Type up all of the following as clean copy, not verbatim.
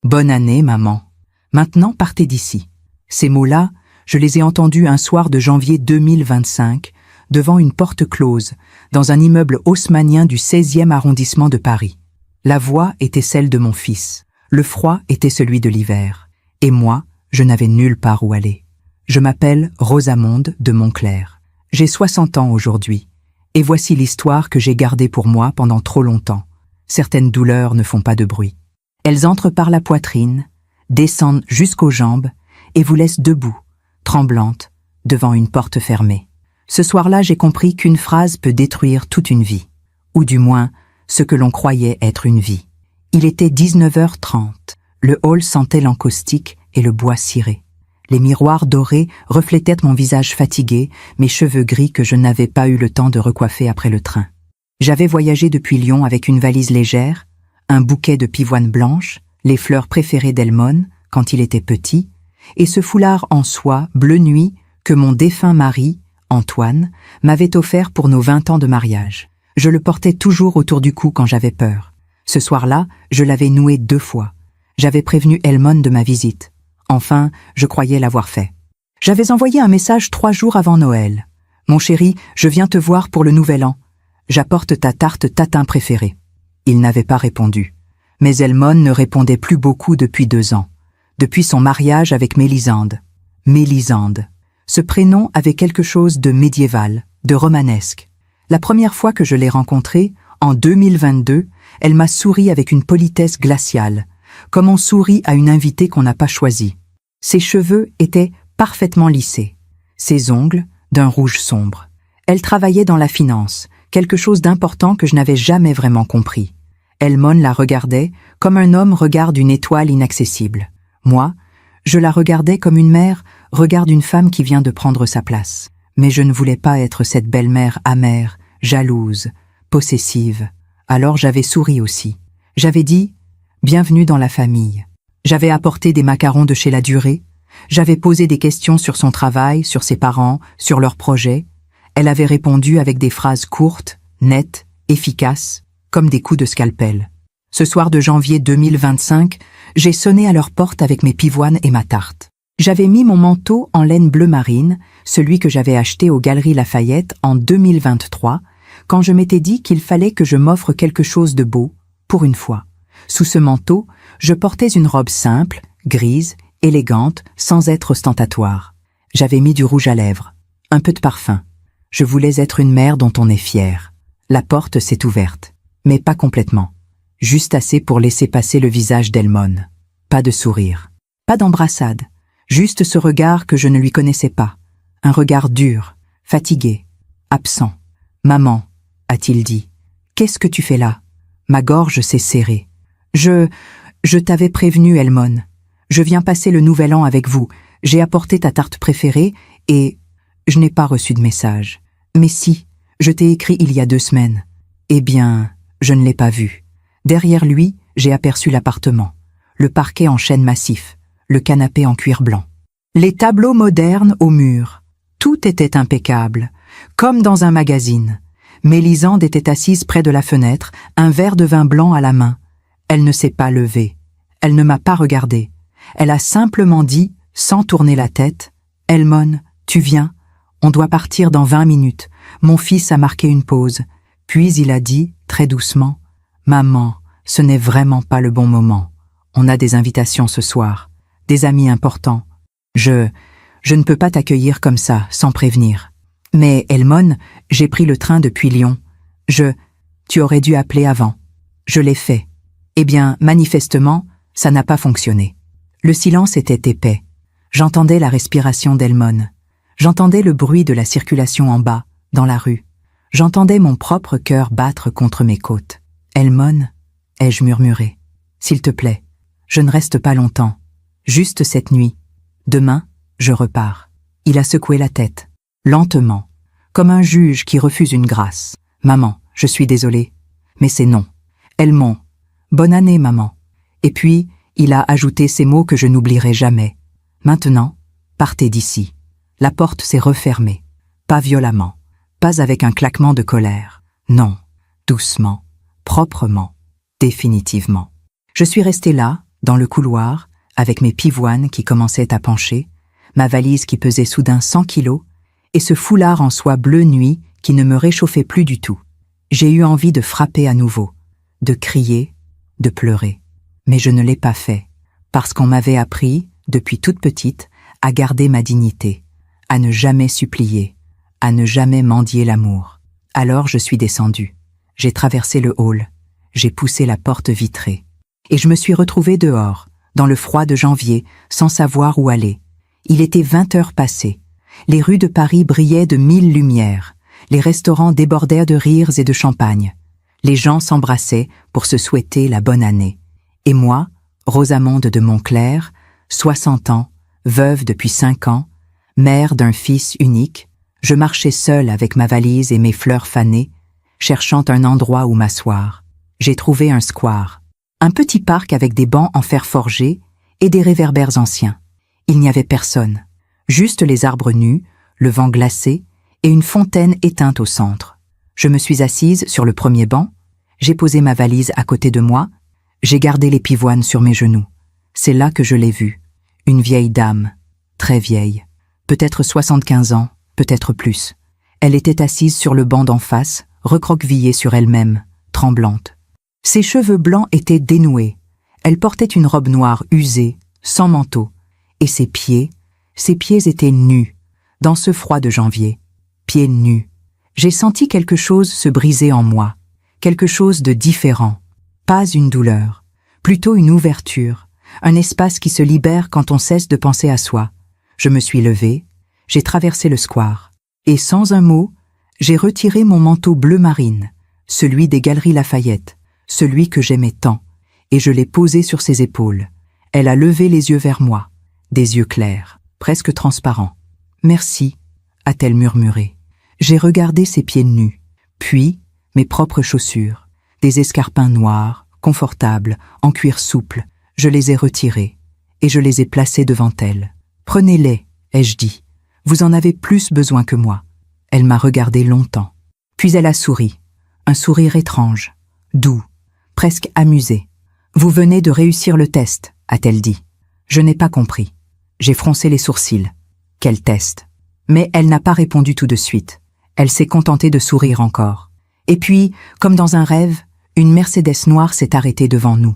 Bonne année, maman. Maintenant, partez d'ici. Ces mots-là, je les ai entendus un soir de janvier 2025, devant une porte close, dans un immeuble haussmannien du 16e arrondissement de Paris. La voix était celle de mon fils, le froid était celui de l'hiver, et moi, je n'avais nulle part où aller. Je m'appelle Rosamonde de Montclair. J'ai 60 ans aujourd'hui, et voici l'histoire que j'ai gardée pour moi pendant trop longtemps. Certaines douleurs ne font pas de bruit. Elles entrent par la poitrine, descendent jusqu'aux jambes, et vous laissent debout, tremblante, devant une porte fermée. Ce soir-là, j'ai compris qu'une phrase peut détruire toute une vie, ou du moins, ce que l'on croyait être une vie. Il était 19h30, le hall sentait l'encaustique et le bois ciré. Les miroirs dorés reflétaient mon visage fatigué, mes cheveux gris que je n'avais pas eu le temps de recoiffer après le train. J'avais voyagé depuis Lyon avec une valise légère, un bouquet de pivoine blanche, les fleurs préférées d'Elmone quand il était petit, et ce foulard en soie bleu nuit que mon défunt mari, Antoine, m'avait offert pour nos 20 ans de mariage. Je le portais toujours autour du cou quand j'avais peur. Ce soir-là, je l'avais noué 2 fois. J'avais prévenu Elmone de ma visite. Enfin, je croyais l'avoir fait. J'avais envoyé un message 3 jours avant Noël. « Mon chéri, je viens te voir pour le nouvel an. J'apporte ta tarte tatin préférée. » Il n'avait pas répondu. Mais Elmone ne répondait plus beaucoup depuis 2 ans. Depuis son mariage avec Mélisande. Mélisande. Ce prénom avait quelque chose de médiéval, de romanesque. La première fois que je l'ai rencontrée, en 2022, elle m'a souri avec une politesse glaciale, comme on sourit à une invitée qu'on n'a pas choisie. Ses cheveux étaient parfaitement lissés, ses ongles d'un rouge sombre. Elle travaillait dans la finance, quelque chose d'important que je n'avais jamais vraiment compris. Elmone la regardait comme un homme regarde une étoile inaccessible. Moi, je la regardais comme une mère regarde une femme qui vient de prendre sa place. Mais je ne voulais pas être cette belle-mère amère, jalouse, possessive. Alors j'avais souri aussi. J'avais dit « Bienvenue dans la famille ». J'avais apporté des macarons de chez La Durée. J'avais posé des questions sur son travail, sur ses parents, sur leurs projets. Elle avait répondu avec des phrases courtes, nettes, efficaces, comme des coups de scalpel. Ce soir de janvier 2025, j'ai sonné à leur porte avec mes pivoines et ma tarte. J'avais mis mon manteau en laine bleu marine, celui que j'avais acheté aux Galeries Lafayette en 2023, quand je m'étais dit qu'il fallait que je m'offre quelque chose de beau, pour une fois. Sous ce manteau, je portais une robe simple, grise, élégante, sans être ostentatoire. J'avais mis du rouge à lèvres, un peu de parfum. Je voulais être une mère dont on est fier. La porte s'est ouverte, mais pas complètement. Juste assez pour laisser passer le visage d'Elmone. Pas de sourire, pas d'embrassade, juste ce regard que je ne lui connaissais pas. Un regard dur, fatigué, absent. « Maman », a-t-il dit, « qu'est-ce que tu fais là ?» Ma gorge s'est serrée. « Je t'avais prévenu, Elmone. Je viens passer le nouvel an avec vous. J'ai apporté ta tarte préférée et je n'ai pas reçu de message. Mais si, je t'ai écrit il y a 2 semaines. Eh bien, je ne l'ai pas vu. Derrière lui, j'ai aperçu l'appartement. Le parquet en chêne massif, le canapé en cuir blanc. Les tableaux modernes au mur. Tout était impeccable, comme dans un magazine. Mélisande était assise près de la fenêtre, un verre de vin blanc à la main. Elle ne s'est pas levée. Elle ne m'a pas regardée. Elle a simplement dit, sans tourner la tête, « Elmone, tu viens ? On doit partir dans 20 minutes. Mon fils a marqué une pause. » Puis il a dit, très doucement, « Maman, ce n'est vraiment pas le bon moment. On a des invitations ce soir, des amis importants. Je ne peux pas t'accueillir comme ça, sans prévenir. Mais, Elmone, j'ai pris le train depuis Lyon. Tu aurais dû appeler avant. Je l'ai fait. Eh bien, manifestement, ça n'a pas fonctionné. » Le silence était épais. J'entendais la respiration d'Elmone. J'entendais le bruit de la circulation en bas, dans la rue. J'entendais mon propre cœur battre contre mes côtes. « Elmone » ai-je murmuré. « S'il te plaît, je ne reste pas longtemps. Juste cette nuit. Demain, je repars. » Il a secoué la tête, lentement, comme un juge qui refuse une grâce. « Maman, je suis désolé, mais c'est non. »« Elmon, bonne année, maman. » Et puis, il a ajouté ces mots que je n'oublierai jamais. « Maintenant, partez d'ici. » La porte s'est refermée. Pas violemment, pas avec un claquement de colère. Non, doucement, proprement, définitivement. Je suis restée là, Dans le couloir, avec mes pivoines qui commençaient à pencher, ma valise qui pesait soudain 100 kilos, et ce foulard en soie bleu nuit qui ne me réchauffait plus du tout. J'ai eu envie de frapper à nouveau, de crier, de pleurer. Mais je ne l'ai pas fait, parce qu'on m'avait appris, depuis toute petite, à garder ma dignité, à ne jamais supplier, à ne jamais mendier l'amour. Alors je suis descendue. J'ai traversé le hall, j'ai poussé la porte vitrée. Et je me suis retrouvée dehors, dans le froid de janvier, sans savoir où aller. Il était 20 heures passées. Les rues de Paris brillaient de 1000 lumières. Les restaurants débordèrent de rires et de champagne. Les gens s'embrassaient pour se souhaiter la bonne année. Et moi, Rosamonde de Montclair, 60 ans, veuve depuis 5 ans, mère d'un fils unique, je marchais seule avec ma valise et mes fleurs fanées, cherchant un endroit où m'asseoir. J'ai trouvé un square, un petit parc avec des bancs en fer forgé et des réverbères anciens. Il n'y avait personne, juste les arbres nus, le vent glacé et une fontaine éteinte au centre. Je me suis assise sur le premier banc, j'ai posé ma valise à côté de moi, j'ai gardé les pivoines sur mes genoux. C'est là que je l'ai vue, une vieille dame, très vieille, peut-être 75 ans, peut-être plus. Elle était assise sur le banc d'en face, recroquevillée sur elle-même, tremblante. Ses cheveux blancs étaient dénoués. Elle portait une robe noire usée, sans manteau, et ses pieds étaient nus, dans ce froid de janvier. Pieds nus. J'ai senti quelque chose se briser en moi, quelque chose de différent. Pas une douleur, plutôt une ouverture, un espace qui se libère quand on cesse de penser à soi. Je me suis levée, j'ai traversé le square, et sans un mot, j'ai retiré mon manteau bleu marine, celui des Galeries Lafayette, celui que j'aimais tant, et je l'ai posé sur ses épaules. Elle a levé les yeux vers moi, des yeux clairs, presque transparents. « Merci », a-t-elle murmuré. J'ai regardé ses pieds nus, puis mes propres chaussures, des escarpins noirs, confortables, en cuir souple. Je les ai retirés, et je les ai placés devant elle. « Prenez-les », ai-je dit. « Vous en avez plus besoin que moi. » Elle m'a regardé longtemps. Puis elle a souri, un sourire étrange, doux, presque amusé. « Vous venez de réussir le test », a-t-elle dit. Je n'ai pas compris. J'ai froncé les sourcils. Quel test? Mais elle n'a pas répondu tout de suite. Elle s'est contentée de sourire encore. Et puis, comme dans un rêve, une Mercedes noire s'est arrêtée devant nous.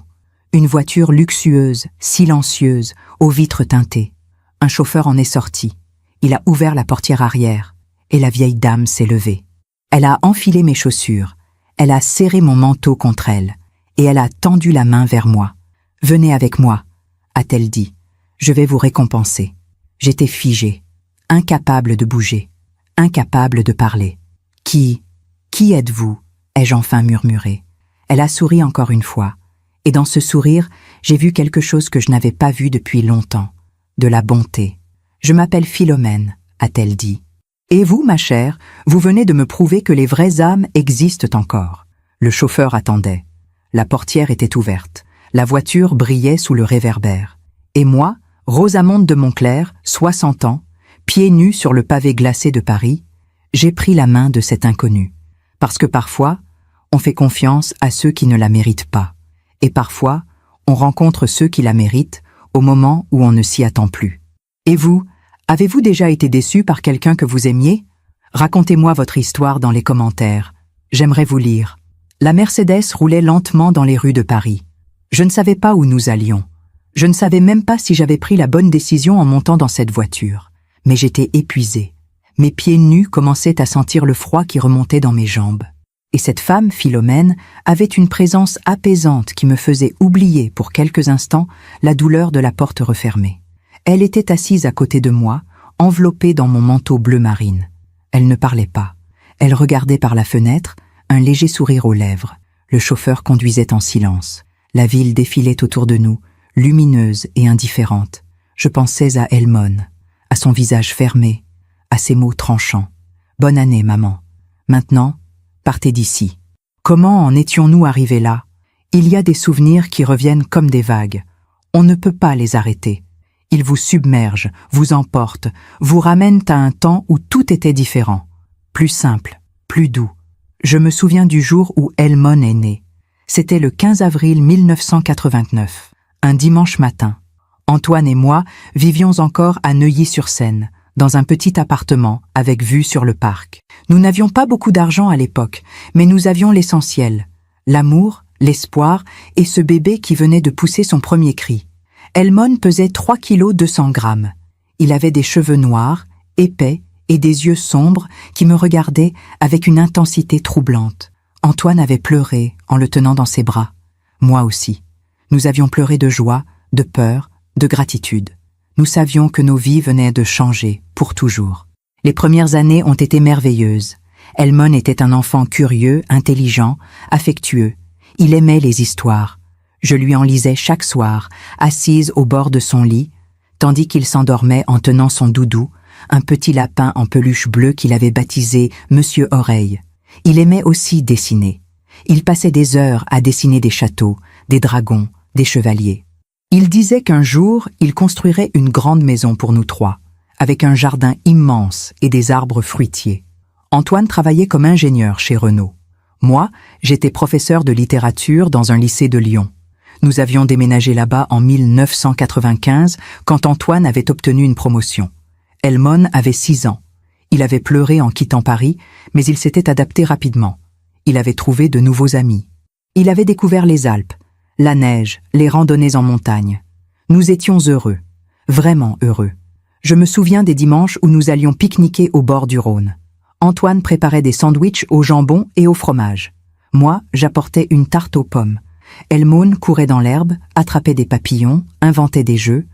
Une voiture luxueuse, silencieuse, aux vitres teintées. Un chauffeur en est sorti. Il a ouvert la portière arrière, et la vieille dame s'est levée. Elle a enfilé mes chaussures, elle a serré mon manteau contre elle, et elle a tendu la main vers moi. « Venez avec moi », a-t-elle dit. « Je vais vous récompenser. » J'étais figée, incapable de bouger, incapable de parler. « Qui êtes-vous » ai-je enfin murmuré. Elle a souri encore une fois, et dans ce sourire, j'ai vu quelque chose que je n'avais pas vu depuis longtemps, de la bonté. « Je m'appelle Philomène », a-t-elle dit. « Et vous, ma chère, vous venez de me prouver que les vraies âmes existent encore. » Le chauffeur attendait. La portière était ouverte. La voiture brillait sous le réverbère. Et moi, Rosamonde de Montclair, 60 ans, pieds nus sur le pavé glacé de Paris, j'ai pris la main de cet inconnu. Parce que parfois, on fait confiance à ceux qui ne la méritent pas. Et parfois, on rencontre ceux qui la méritent au moment où on ne s'y attend plus. Et vous, avez-vous déjà été déçu par quelqu'un que vous aimiez? Racontez-moi votre histoire dans les commentaires. J'aimerais vous lire. La Mercedes roulait lentement dans les rues de Paris. Je ne savais pas où nous allions. Je ne savais même pas si j'avais pris la bonne décision en montant dans cette voiture. Mais j'étais épuisée. Mes pieds nus commençaient à sentir le froid qui remontait dans mes jambes. Et cette femme, Philomène, avait une présence apaisante qui me faisait oublier pour quelques instants la douleur de la porte refermée. Elle était assise à côté de moi, enveloppée dans mon manteau bleu marine. Elle ne parlait pas. Elle regardait par la fenêtre, un léger sourire aux lèvres. Le chauffeur conduisait en silence. La ville défilait autour de nous, lumineuse et indifférente. Je pensais à Elmone, à son visage fermé, à ses mots tranchants. « Bonne année, maman. Maintenant, partez d'ici. » Comment en étions-nous arrivés là? Il y a des souvenirs qui reviennent comme des vagues. On ne peut pas les arrêter. Ils vous submergent, vous emportent, vous ramènent à un temps où tout était différent. Plus simple, plus doux. Je me souviens du jour où Elmone est né. C'était le 15 avril 1989. Un dimanche matin, Antoine et moi vivions encore à Neuilly-sur-Seine, dans un petit appartement avec vue sur le parc. Nous n'avions pas beaucoup d'argent à l'époque, mais nous avions l'essentiel, l'amour, l'espoir et ce bébé qui venait de pousser son premier cri. Elmon pesait 3 kg 200 grammes. Il avait des cheveux noirs, épais et des yeux sombres qui me regardaient avec une intensité troublante. Antoine avait pleuré en le tenant dans ses bras. Moi aussi. Nous avions pleuré de joie, de peur, de gratitude. Nous savions que nos vies venaient de changer pour toujours. Les premières années ont été merveilleuses. Elmon était un enfant curieux, intelligent, affectueux. Il aimait les histoires. Je lui en lisais chaque soir, assise au bord de son lit, tandis qu'il s'endormait en tenant son doudou, un petit lapin en peluche bleue qu'il avait baptisé Monsieur Oreille. Il aimait aussi dessiner. Il passait des heures à dessiner des châteaux, des dragons, des chevaliers. Il disait qu'un jour, il construirait une grande maison pour nous trois, avec un jardin immense et des arbres fruitiers. Antoine travaillait comme ingénieur chez Renault. Moi, j'étais professeur de littérature dans un lycée de Lyon. Nous avions déménagé là-bas en 1995, quand Antoine avait obtenu une promotion. Elmon avait 6 ans. Il avait pleuré en quittant Paris, mais il s'était adapté rapidement. Il avait trouvé de nouveaux amis. Il avait découvert les Alpes, la neige, les randonnées en montagne. Nous étions heureux, vraiment heureux. Je me souviens des dimanches où nous allions pique-niquer au bord du Rhône. Antoine préparait des sandwichs au jambon et au fromage. Moi, j'apportais une tarte aux pommes. Elmon courait dans l'herbe, attrapait des papillons, inventait des jeux,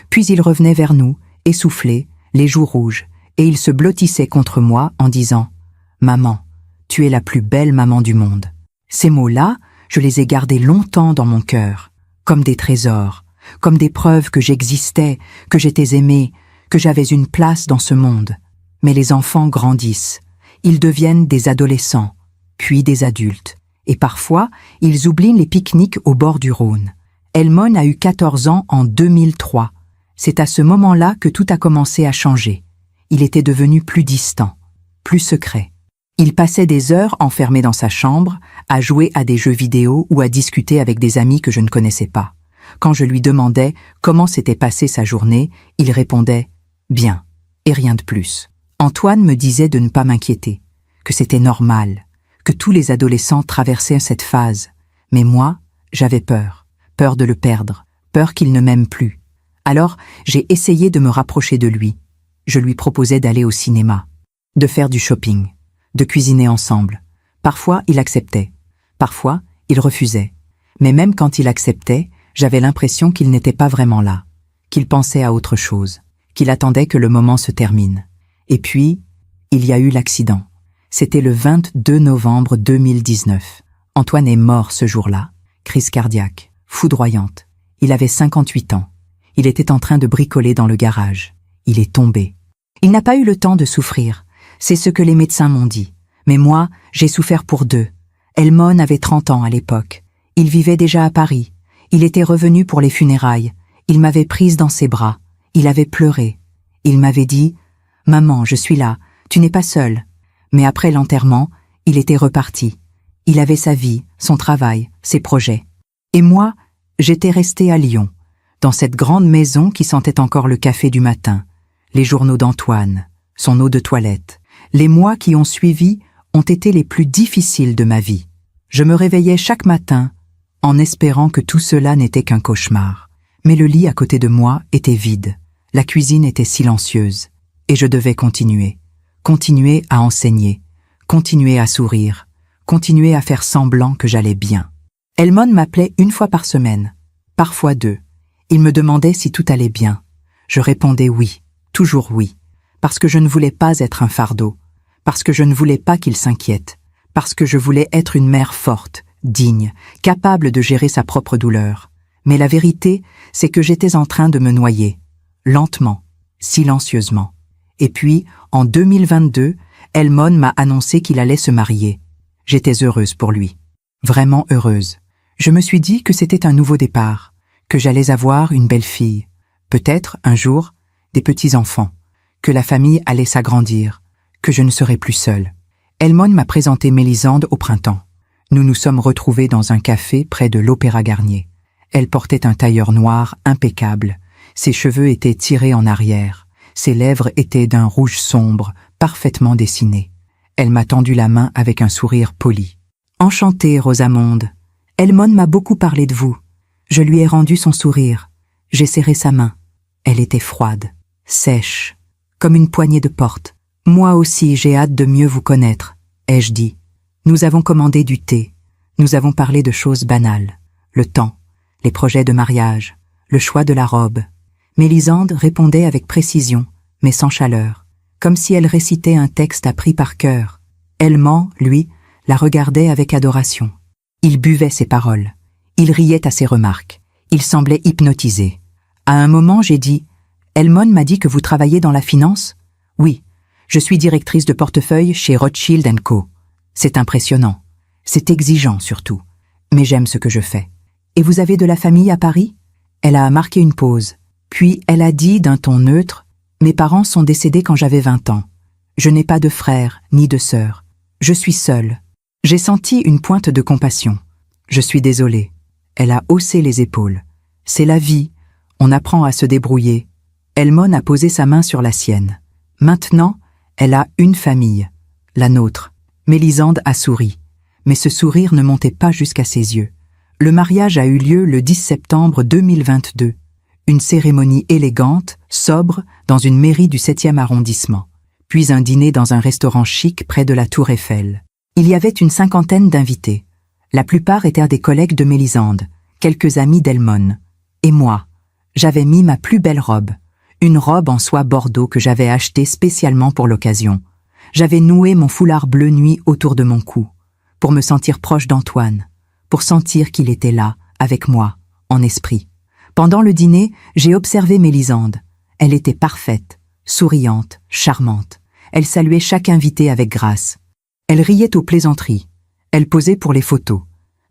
puis il revenait vers nous, essoufflé, les joues rouges, et il se blottissait contre moi en disant « Maman, tu es la plus belle maman du monde ». Ces mots-là, je les ai gardés longtemps dans mon cœur, comme des trésors, comme des preuves que j'existais, que j'étais aimée, que j'avais une place dans ce monde. Mais les enfants grandissent, ils deviennent des adolescents, puis des adultes, et parfois, ils oublient les pique-niques au bord du Rhône. Elmon a eu 14 ans en 2003. C'est à ce moment-là que tout a commencé à changer. Il était devenu plus distant, plus secret. Il passait des heures enfermé dans sa chambre, à jouer à des jeux vidéo ou à discuter avec des amis que je ne connaissais pas. Quand je lui demandais comment s'était passée sa journée, il répondait « Bien » et rien de plus. Antoine me disait de ne pas m'inquiéter, que c'était normal, que tous les adolescents traversaient cette phase. Mais moi, j'avais peur, peur de le perdre, peur qu'il ne m'aime plus. Alors, j'ai essayé de me rapprocher de lui. Je lui proposais d'aller au cinéma, de faire du shopping, de cuisiner ensemble. Parfois, il acceptait. Parfois, il refusait. Mais même quand il acceptait, j'avais l'impression qu'il n'était pas vraiment là, qu'il pensait à autre chose, qu'il attendait que le moment se termine. Et puis, il y a eu l'accident. C'était le 22 novembre 2019. Antoine est mort ce jour-là. Crise cardiaque, foudroyante. Il avait 58 ans. Il était en train de bricoler dans le garage. Il est tombé. Il n'a pas eu le temps de souffrir. C'est ce que les médecins m'ont dit. Mais moi, j'ai souffert pour 2. Elmon avait 30 ans à l'époque. Il vivait déjà à Paris. Il était revenu pour les funérailles. Il m'avait prise dans ses bras. Il avait pleuré. Il m'avait dit « Maman, je suis là. Tu n'es pas seule. » Mais après l'enterrement, il était reparti. Il avait sa vie, son travail, ses projets. Et moi, j'étais restée à Lyon, dans cette grande maison qui sentait encore le café du matin, les journaux d'Antoine, son eau de toilette. Les mois qui ont suivi ont été les plus difficiles de ma vie. Je me réveillais chaque matin en espérant que tout cela n'était qu'un cauchemar. Mais le lit à côté de moi était vide, la cuisine était silencieuse, et je devais continuer. Continuer à enseigner, continuer à sourire, continuer à faire semblant que j'allais bien. Elmon m'appelait 1 fois par semaine, parfois 2. Il me demandait si tout allait bien. Je répondais oui, toujours oui, parce que je ne voulais pas être un fardeau, parce que je ne voulais pas qu'il s'inquiète, parce que je voulais être une mère forte, digne, capable de gérer sa propre douleur. Mais la vérité, c'est que j'étais en train de me noyer, lentement, silencieusement. Et puis, en 2022, Elmon m'a annoncé qu'il allait se marier. J'étais heureuse pour lui. Vraiment heureuse. Je me suis dit que c'était un nouveau départ, que j'allais avoir une belle fille, peut-être, un jour, des petits-enfants, que la famille allait s'agrandir, que je ne serais plus seule. Elmon m'a présenté Mélisande au printemps. Nous nous sommes retrouvés dans un café près de l'Opéra Garnier. Elle portait un tailleur noir impeccable. Ses cheveux étaient tirés en arrière. Ses lèvres étaient d'un rouge sombre, parfaitement dessiné. Elle m'a tendu la main avec un sourire poli. « Enchantée, Rosamonde. Elmone m'a beaucoup parlé de vous. Je lui ai rendu son sourire. J'ai serré sa main. Elle était froide, sèche, comme une poignée de porte. Moi aussi, j'ai hâte de mieux vous connaître, ai-je dit. Nous avons commandé du thé. Nous avons parlé de choses banales. Le temps, les projets de mariage, le choix de la robe. Mélisande répondait avec précision, mais sans chaleur, comme si elle récitait un texte appris par cœur. Elmond, lui, la regardait avec adoration. Il buvait ses paroles. Il riait à ses remarques. Il semblait hypnotisé. À un moment, j'ai dit « Elmond m'a dit que vous travaillez dans la finance ?»« Oui, je suis directrice de portefeuille chez Rothschild & Co. C'est impressionnant. C'est exigeant surtout. Mais j'aime ce que je fais. Et vous avez de la famille à Paris ?» Elle a marqué une pause. Puis elle a dit d'un ton neutre « Mes parents sont décédés quand j'avais 20 ans. Je n'ai pas de frère ni de sœur. Je suis seule. » J'ai senti une pointe de compassion. Je suis désolée. Elle a haussé les épaules. C'est la vie. On apprend à se débrouiller. Elmond a posé sa main sur la sienne. Maintenant, elle a une famille, la nôtre. Mélisande a souri. Mais ce sourire ne montait pas jusqu'à ses yeux. Le mariage a eu lieu le 10 septembre 2022. Une cérémonie élégante, sobre, dans une mairie du 7e arrondissement. Puis un dîner dans un restaurant chic près de la Tour Eiffel. Il y avait une 50aine d'invités. La plupart étaient des collègues de Mélisande, quelques amis d'Elmond. Et moi, j'avais mis ma plus belle robe, une robe en soie bordeaux que j'avais achetée spécialement pour l'occasion. J'avais noué mon foulard bleu nuit autour de mon cou, pour me sentir proche d'Antoine, pour sentir qu'il était là, avec moi, en esprit. Pendant le dîner, j'ai observé Mélisande. Elle était parfaite, souriante, charmante. Elle saluait chaque invité avec grâce. Elle riait aux plaisanteries. Elle posait pour les photos.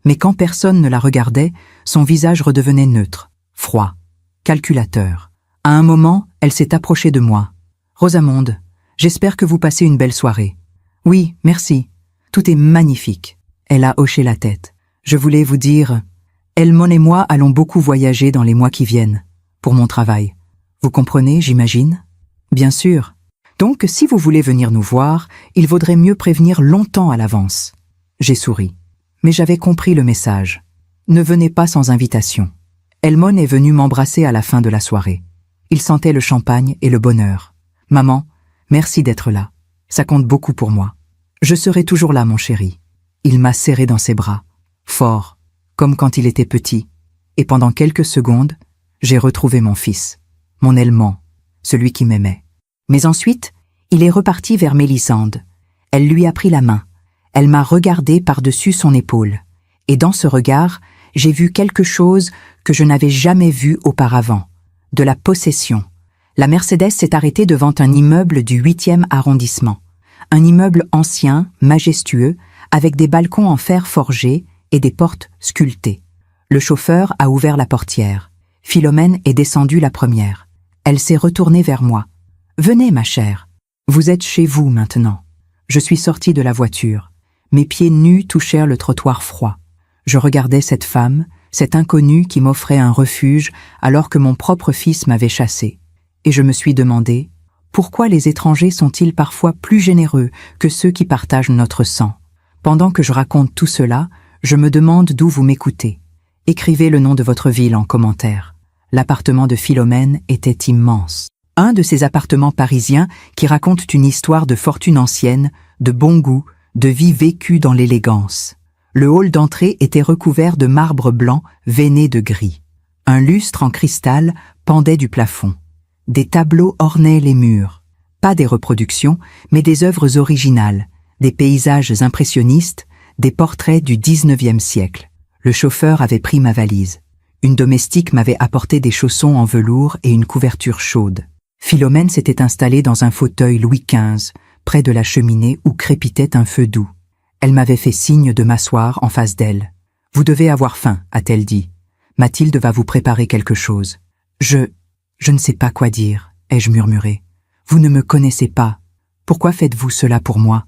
Mais quand personne ne la regardait, son visage redevenait neutre, froid, calculateur. À un moment, elle s'est approchée de moi. « Rosamonde, j'espère que vous passez une belle soirée. »« Oui, merci. Tout est magnifique. » Elle a hoché la tête. « Je voulais vous dire, Elmond et moi allons beaucoup voyager dans les mois qui viennent, pour mon travail. Vous comprenez, j'imagine ? Bien sûr. Donc, si vous voulez venir nous voir, il vaudrait mieux prévenir longtemps à l'avance. » J'ai souri. Mais j'avais compris le message. Ne venez pas sans invitation. Elmond est venu m'embrasser à la fin de la soirée. Il sentait le champagne et le bonheur. « Maman, merci d'être là. Ça compte beaucoup pour moi. Je serai toujours là, mon chéri. » Il m'a serré dans ses bras, fort, comme quand il était petit. Et pendant quelques secondes, j'ai retrouvé mon fils, mon Elmond, celui qui m'aimait. Mais ensuite, il est reparti vers Mélisande. Elle lui a pris la main. Elle m'a regardé par-dessus son épaule. Et dans ce regard, j'ai vu quelque chose que je n'avais jamais vu auparavant. De la possession. La Mercedes s'est arrêtée devant un immeuble du 8e arrondissement. Un immeuble ancien, majestueux, avec des balcons en fer forgé et des portes sculptées. Le chauffeur a ouvert la portière. Philomène est descendue la première. Elle s'est retournée vers moi. « Venez, ma chère. Vous êtes chez vous maintenant. » Je suis sortie de la voiture. Mes pieds nus touchèrent le trottoir froid. Je regardais cette femme, cette inconnue qui m'offrait un refuge alors que mon propre fils m'avait chassé. Et je me suis demandé, pourquoi les étrangers sont-ils parfois plus généreux que ceux qui partagent notre sang? Pendant que je raconte tout cela, je me demande d'où vous m'écoutez. Écrivez le nom de votre ville en commentaire. L'appartement de Philomène était immense. Un de ces appartements parisiens qui racontent une histoire de fortune ancienne, de bon goût, de vie vécue dans l'élégance. Le hall d'entrée était recouvert de marbre blanc veiné de gris. Un lustre en cristal pendait du plafond. Des tableaux ornaient les murs. Pas des reproductions, mais des œuvres originales, des paysages impressionnistes, des portraits du 19e siècle. Le chauffeur avait pris ma valise. Une domestique m'avait apporté des chaussons en velours et une couverture chaude. Philomène s'était installée dans un fauteuil Louis XV, près de la cheminée où crépitait un feu doux. Elle m'avait fait signe de m'asseoir en face d'elle. « Vous devez avoir faim », a-t-elle dit. « Mathilde va vous préparer quelque chose. »« Je ne sais pas quoi dire », ai-je murmuré. « Vous ne me connaissez pas. Pourquoi faites-vous cela pour moi ?»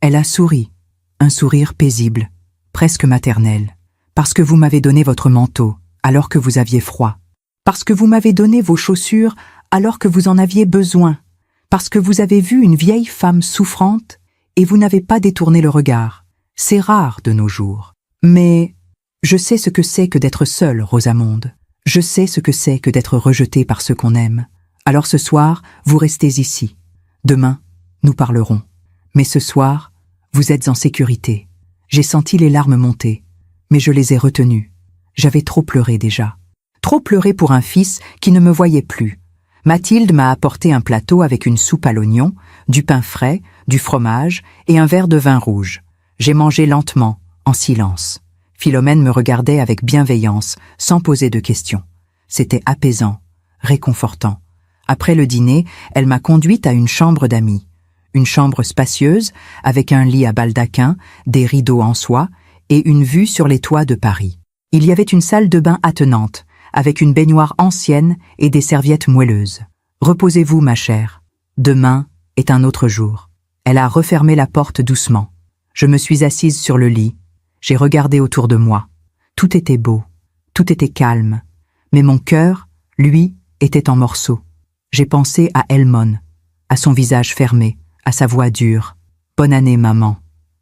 Elle a souri, un sourire paisible, presque maternel. « Parce que vous m'avez donné votre manteau, alors que vous aviez froid. Parce que vous m'avez donné vos chaussures alors que vous en aviez besoin. Parce que vous avez vu une vieille femme souffrante et vous n'avez pas détourné le regard. C'est rare de nos jours. Mais je sais ce que c'est que d'être seule, Rosamonde. Je sais ce que c'est que d'être rejetée par ceux qu'on aime. Alors ce soir, vous restez ici. Demain, nous parlerons. Mais ce soir, vous êtes en sécurité. J'ai senti les larmes monter, mais je les ai retenues. J'avais trop pleuré déjà. Trop pleuré pour un fils qui ne me voyait plus. Mathilde m'a apporté un plateau avec une soupe à l'oignon, du pain frais, du fromage et un verre de vin rouge. J'ai mangé lentement, en silence. Philomène me regardait avec bienveillance, sans poser de questions. C'était apaisant, réconfortant. Après le dîner, elle m'a conduite à une chambre d'amis. Une chambre spacieuse, avec un lit à baldaquin, des rideaux en soie et une vue sur les toits de Paris. Il y avait une salle de bain attenante, avec une baignoire ancienne et des serviettes moelleuses. Reposez-vous, ma chère. Demain est un autre jour. Elle a refermé la porte doucement. Je me suis assise sur le lit. J'ai regardé autour de moi. Tout était beau, tout était calme. Mais mon cœur, lui, était en morceaux. J'ai pensé à Elmone, à son visage fermé, à sa voix dure. « Bonne année, maman.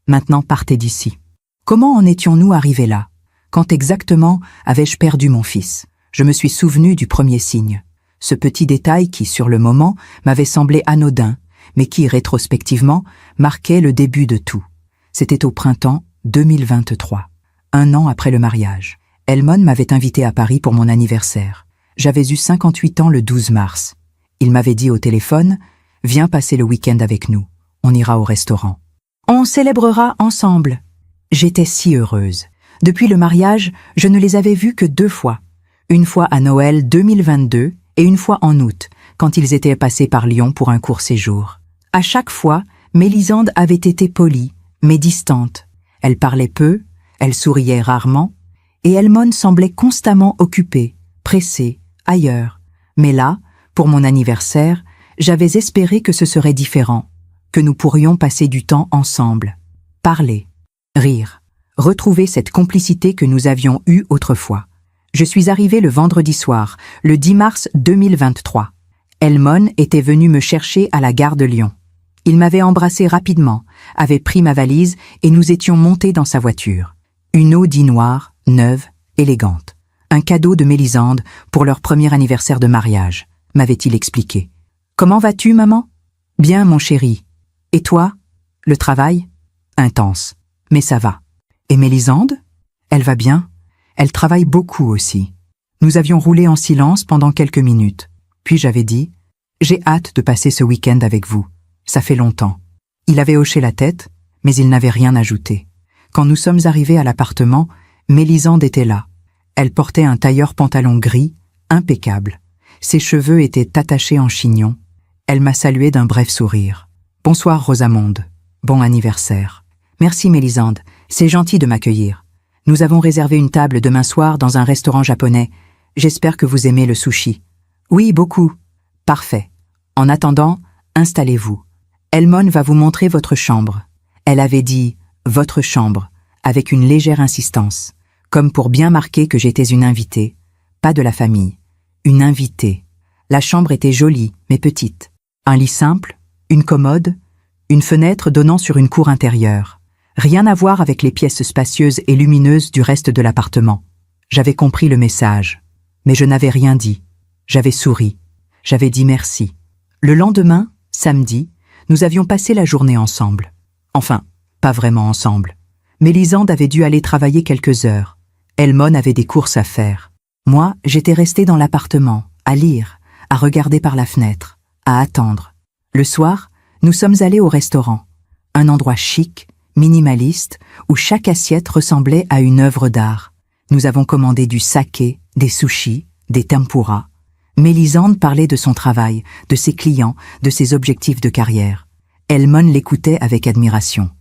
Maintenant, partez d'ici. » Comment en étions-nous arrivés là? Quand exactement avais-je perdu mon fils? Je me suis souvenu du premier signe. Ce petit détail qui, sur le moment, m'avait semblé anodin, mais qui, rétrospectivement, marquait le début de tout. C'était au printemps 2023, 1 an après le mariage. Elmone m'avait invité à Paris pour mon anniversaire. J'avais eu 58 ans le 12 mars. Il m'avait dit au téléphone « Viens passer le week-end avec nous. On ira au restaurant. On célébrera ensemble. » J'étais si heureuse. Depuis le mariage, je ne les avais vus que 2 fois. Une fois à Noël 2022 et une fois en août, quand ils étaient passés par Lyon pour un court séjour. À chaque fois, Mélisande avait été polie, mais distante. Elle parlait peu, elle souriait rarement, et Elmone semblait constamment occupée, pressée, ailleurs. Mais là, pour mon anniversaire, j'avais espéré que ce serait différent, que nous pourrions passer du temps ensemble, parler, rire, retrouver cette complicité que nous avions eue autrefois. Je suis arrivée le vendredi soir, le 10 mars 2023. Elmone était venu me chercher à la gare de Lyon. Il m'avait embrassé rapidement, avait pris ma valise et nous étions montés dans sa voiture. Une Audi noire, neuve, élégante. Un cadeau de Mélisande pour leur premier anniversaire de mariage, m'avait-il expliqué. « Comment vas-tu, maman ?»« Bien, mon chéri. Et toi ? Le travail ? Intense. Mais ça va. Et Mélisande ? Elle va bien ? Elle travaille beaucoup aussi. » Nous avions roulé en silence pendant quelques minutes. Puis j'avais dit « J'ai hâte de passer ce week-end avec vous. Ça fait longtemps. » Il avait hoché la tête, mais il n'avait rien ajouté. Quand nous sommes arrivés à l'appartement, Mélisande était là. Elle portait un tailleur pantalon gris, impeccable. Ses cheveux étaient attachés en chignon. Elle m'a salué d'un bref sourire. « Bonsoir, Rosamonde. Bon anniversaire. »« Merci, Mélisande. C'est gentil de m'accueillir. Nous avons réservé une table demain soir dans un restaurant japonais. J'espère que vous aimez le sushi. »« Oui, beaucoup. »« Parfait. En attendant, installez-vous. Elmone va vous montrer votre chambre. » Elle avait dit « votre chambre » avec une légère insistance, comme pour bien marquer que j'étais une invitée, pas de la famille. Une invitée. La chambre était jolie, mais petite. Un lit simple, une commode, une fenêtre donnant sur une cour intérieure. Rien à voir avec les pièces spacieuses et lumineuses du reste de l'appartement. J'avais compris le message, mais je n'avais rien dit. J'avais souri. J'avais dit merci. Le lendemain, samedi, nous avions passé la journée ensemble. Enfin, pas vraiment ensemble. Mélisande avait dû aller travailler quelques heures. Elmone avait des courses à faire. Moi, j'étais restée dans l'appartement, à lire, à regarder par la fenêtre, à attendre. Le soir, nous sommes allés au restaurant. Un endroit chic, minimaliste, où chaque assiette ressemblait à une œuvre d'art. Nous avons commandé du saké, des sushis, des tempura. Mélisande parlait de son travail, de ses clients, de ses objectifs de carrière. Elmone l'écoutait avec admiration.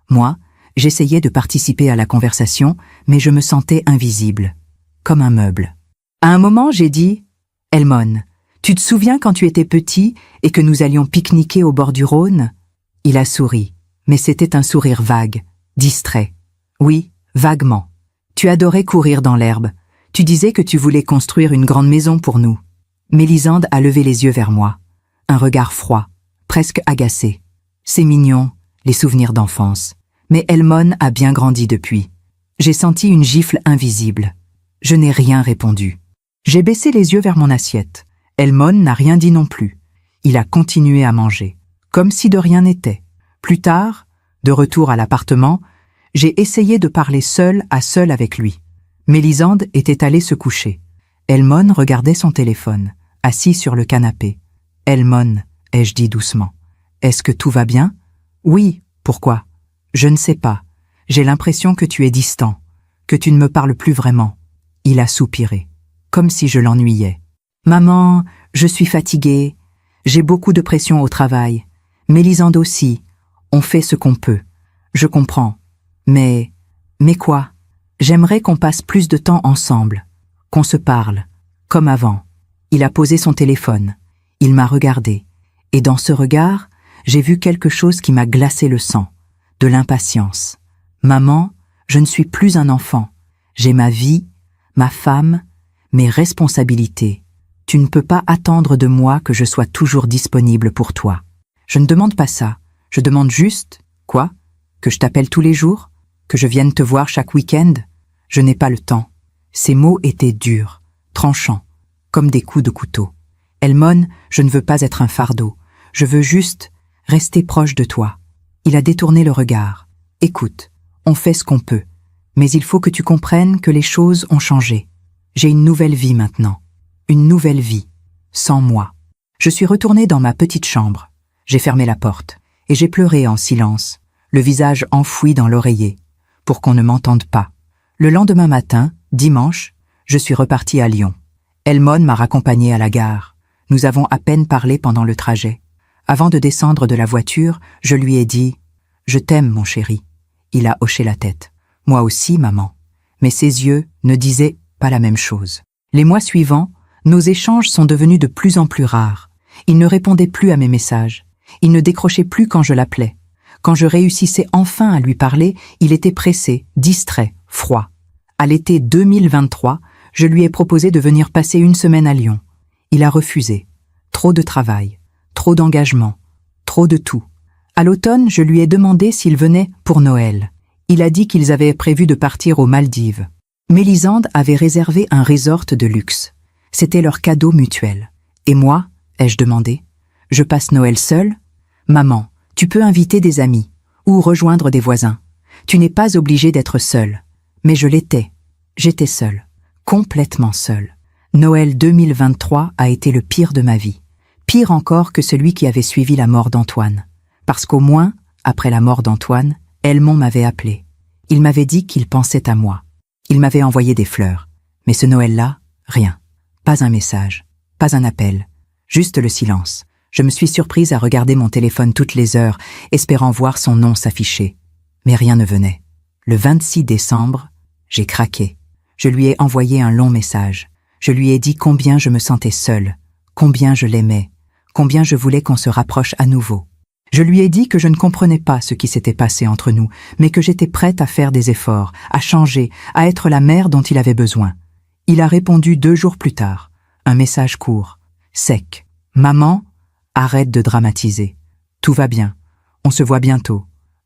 Moi, j'essayais de participer à la conversation, mais je me sentais invisible, comme un meuble. À un moment, j'ai dit « Elmone, tu te souviens quand tu étais petit et que nous allions pique-niquer au bord du Rhône ?» Il a souri, mais c'était un sourire vague, distrait. « Oui, vaguement. Tu adorais courir dans l'herbe. Tu disais que tu voulais construire une grande maison pour nous. » Mélisande a levé les yeux vers moi. Un regard froid, presque agacé. C'est mignon, les souvenirs d'enfance. Mais Elmon a bien grandi depuis. J'ai senti une gifle invisible. Je n'ai rien répondu. J'ai baissé les yeux vers mon assiette. Elmon n'a rien dit non plus. Il a continué à manger, comme si de rien n'était. Plus tard, de retour à l'appartement, j'ai essayé de parler seul à seul avec lui. Mélisande était allée se coucher. Elmon regardait son téléphone, assis sur le canapé. « Elmon, ai-je dit doucement. Est-ce que tout va bien ? » ?»« Oui, pourquoi ? » ?»« Je ne sais pas. J'ai l'impression que tu es distant, que tu ne me parles plus vraiment. » Il a soupiré, comme si je l'ennuyais. « Maman, je suis fatiguée. J'ai beaucoup de pression au travail. Mélisande aussi. On fait ce qu'on peut. Je comprends. Mais quoi ? J'aimerais qu'on passe plus de temps ensemble, qu'on se parle, comme avant. » Il a posé son téléphone. Il m'a regardé. Et dans ce regard, j'ai vu quelque chose qui m'a glacé le sang. De l'impatience. « Maman, je ne suis plus un enfant. J'ai ma vie, ma femme, mes responsabilités. Tu ne peux pas attendre de moi que je sois toujours disponible pour toi. Je ne demande pas ça. Je demande juste, quoi ? Que je t'appelle tous les jours ? Que je vienne te voir chaque week-end ? Je n'ai pas le temps. » Ces mots étaient durs, tranchants, comme des coups de couteau. « Elmon, je ne veux pas être un fardeau. Je veux juste rester proche de toi. » Il a détourné le regard. « Écoute, on fait ce qu'on peut. Mais il faut que tu comprennes que les choses ont changé. J'ai une nouvelle vie maintenant. Une nouvelle vie. Sans moi. » Je suis retournée dans ma petite chambre. J'ai fermé la porte. Et j'ai pleuré en silence, le visage enfoui dans l'oreiller, pour qu'on ne m'entende pas. Le lendemain matin, dimanche, je suis repartie à Lyon. Elmon m'a raccompagnée à la gare. Nous avons à peine parlé pendant le trajet. Avant de descendre de la voiture, je lui ai dit « Je t'aime, mon chéri ». Il a hoché la tête. « Moi aussi, maman ». Mais ses yeux ne disaient pas la même chose. Les mois suivants, nos échanges sont devenus de plus en plus rares. Il ne répondait plus à mes messages. Il ne décrochait plus quand je l'appelais. Quand je réussissais enfin à lui parler, il était pressé, distrait, froid. À l'été 2023, je lui ai proposé de venir passer une semaine à Lyon. Il a refusé. Trop de travail, trop d'engagement, trop de tout. À l'automne, je lui ai demandé s'il venait pour Noël. Il a dit qu'ils avaient prévu de partir aux Maldives. Mélisande avait réservé un resort de luxe. C'était leur cadeau mutuel. Et moi, ai-je demandé, je passe Noël seule ? Maman, tu peux inviter des amis ou rejoindre des voisins. Tu n'es pas obligée d'être seule. Mais je l'étais. J'étais seule. Complètement seule. Noël 2023 a été le pire de ma vie. Pire encore que celui qui avait suivi la mort d'Antoine. Parce qu'au moins, après la mort d'Antoine, Elmon m'avait appelé. Il m'avait dit qu'il pensait à moi. Il m'avait envoyé des fleurs. Mais ce Noël-là, rien. Pas un message. Pas un appel. Juste le silence. Je me suis surprise à regarder mon téléphone toutes les heures, espérant voir son nom s'afficher. Mais rien ne venait. Le 26 décembre, j'ai craqué. Je lui ai envoyé un long message. Je lui ai dit combien je me sentais seule, combien je l'aimais, combien je voulais qu'on se rapproche à nouveau. Je lui ai dit que je ne comprenais pas ce qui s'était passé entre nous, mais que j'étais prête à faire des efforts, à changer, à être la mère dont il avait besoin. Il a répondu 2 jours plus tard. Un message court, sec. « Maman, arrête de dramatiser. Tout va bien. On se voit bientôt.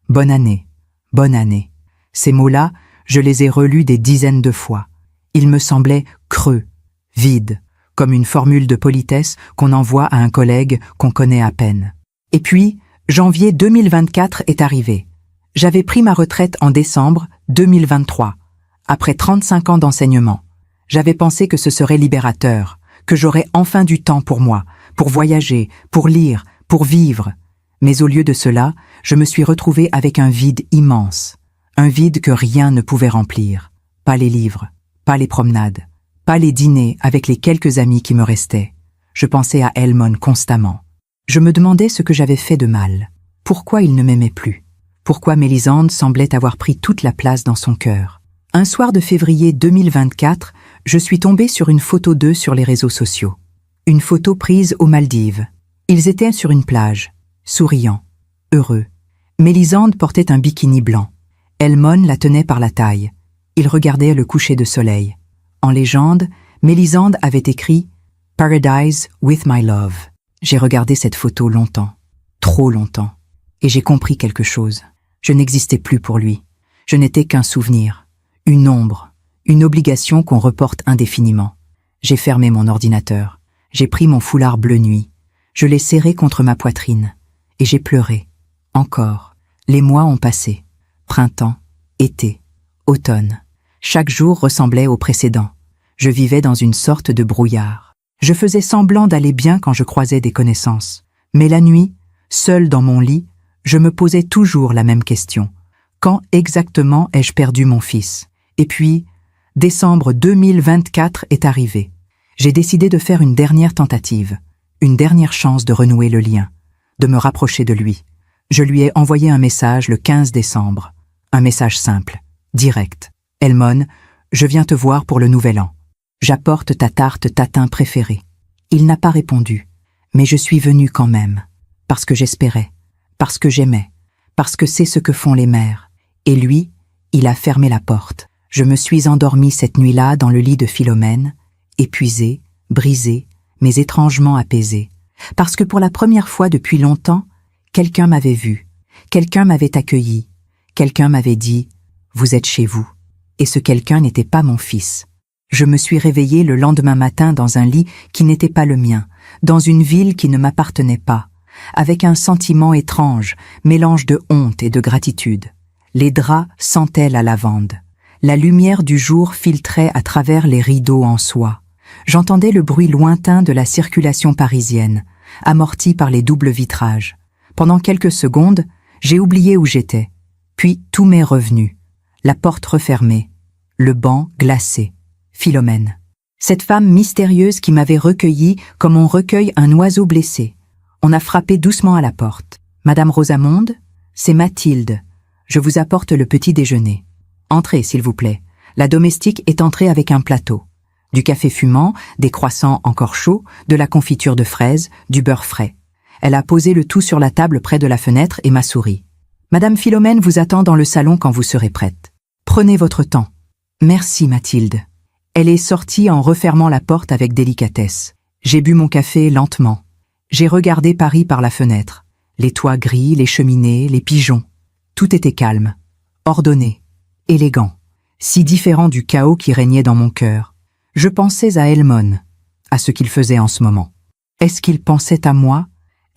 Bonne année. Bonne année. » Ces mots-là, je les ai relus des dizaines de fois. Ils me semblaient creux, vides, comme une formule de politesse qu'on envoie à un collègue qu'on connaît à peine. Et puis, janvier 2024 est arrivé. J'avais pris ma retraite en décembre 2023, après 35 ans d'enseignement. J'avais pensé que ce serait libérateur, que j'aurais enfin du temps pour moi, pour voyager, pour lire, pour vivre. Mais au lieu de cela, je me suis retrouvée avec un vide immense. Un vide que rien ne pouvait remplir. Pas les livres, pas les promenades, pas les dîners avec les quelques amis qui me restaient. Je pensais à Elmon constamment. Je me demandais ce que j'avais fait de mal. Pourquoi il ne m'aimait plus? Pourquoi Mélisande semblait avoir pris toute la place dans son cœur? Un soir de février 2024, je suis tombée sur une photo d'eux sur les réseaux sociaux. Une photo prise aux Maldives. Ils étaient sur une plage, souriants, heureux. Mélisande portait un bikini blanc. Elmon la tenait par la taille. Ils regardaient le coucher de soleil. En légende, Mélisande avait écrit « Paradise with my love ». J'ai regardé cette photo longtemps, trop longtemps, et j'ai compris quelque chose. Je n'existais plus pour lui. Je n'étais qu'un souvenir, une ombre, une obligation qu'on reporte indéfiniment. J'ai fermé mon ordinateur, j'ai pris mon foulard bleu nuit, je l'ai serré contre ma poitrine, et j'ai pleuré. Encore. Les mois ont passé. Printemps, été, automne. Chaque jour ressemblait au précédent. Je vivais dans une sorte de brouillard. Je faisais semblant d'aller bien quand je croisais des connaissances. Mais la nuit, seule dans mon lit, je me posais toujours la même question. Quand exactement ai-je perdu mon fils? Et puis, décembre 2024 est arrivé. J'ai décidé de faire une dernière tentative, une dernière chance de renouer le lien, de me rapprocher de lui. Je lui ai envoyé un message le 15 décembre. Un message simple, direct. « Elmon, je viens te voir pour le nouvel an. J'apporte ta tarte tatin préférée. » Il n'a pas répondu, mais je suis venue quand même, parce que j'espérais, parce que j'aimais, parce que c'est ce que font les mères. Et lui, il a fermé la porte. Je me suis endormie cette nuit-là dans le lit de Philomène, épuisée, brisée, mais étrangement apaisée. Parce que pour la première fois depuis longtemps, quelqu'un m'avait vu, quelqu'un m'avait accueilli, quelqu'un m'avait dit « Vous êtes chez vous ». Et ce quelqu'un n'était pas mon fils. Je me suis réveillée le lendemain matin dans un lit qui n'était pas le mien, dans une ville qui ne m'appartenait pas, avec un sentiment étrange, mélange de honte et de gratitude. Les draps sentaient la lavande. La lumière du jour filtrait à travers les rideaux en soie. J'entendais le bruit lointain de la circulation parisienne, amorti par les doubles vitrages. Pendant quelques secondes, j'ai oublié où j'étais. Puis tout m'est revenu. La porte refermée, le banc glacé, Philomène. Cette femme mystérieuse qui m'avait recueilli comme on recueille un oiseau blessé. On a frappé doucement à la porte. « Madame Rosamonde, c'est Mathilde. Je vous apporte le petit déjeuner. Entrez, s'il vous plaît. » La domestique est entrée avec un plateau. Du café fumant, des croissants encore chauds, de la confiture de fraises, du beurre frais. Elle a posé le tout sur la table près de la fenêtre et m'a souri. « Madame Philomène vous attend dans le salon quand vous serez prête. Prenez votre temps. » « Merci, Mathilde. » Elle est sortie en refermant la porte avec délicatesse. J'ai bu mon café lentement. J'ai regardé Paris par la fenêtre. Les toits gris, les cheminées, les pigeons. Tout était calme, ordonné, élégant, si différent du chaos qui régnait dans mon cœur. Je pensais à Elmon, à ce qu'il faisait en ce moment. Est-ce qu'il pensait à moi?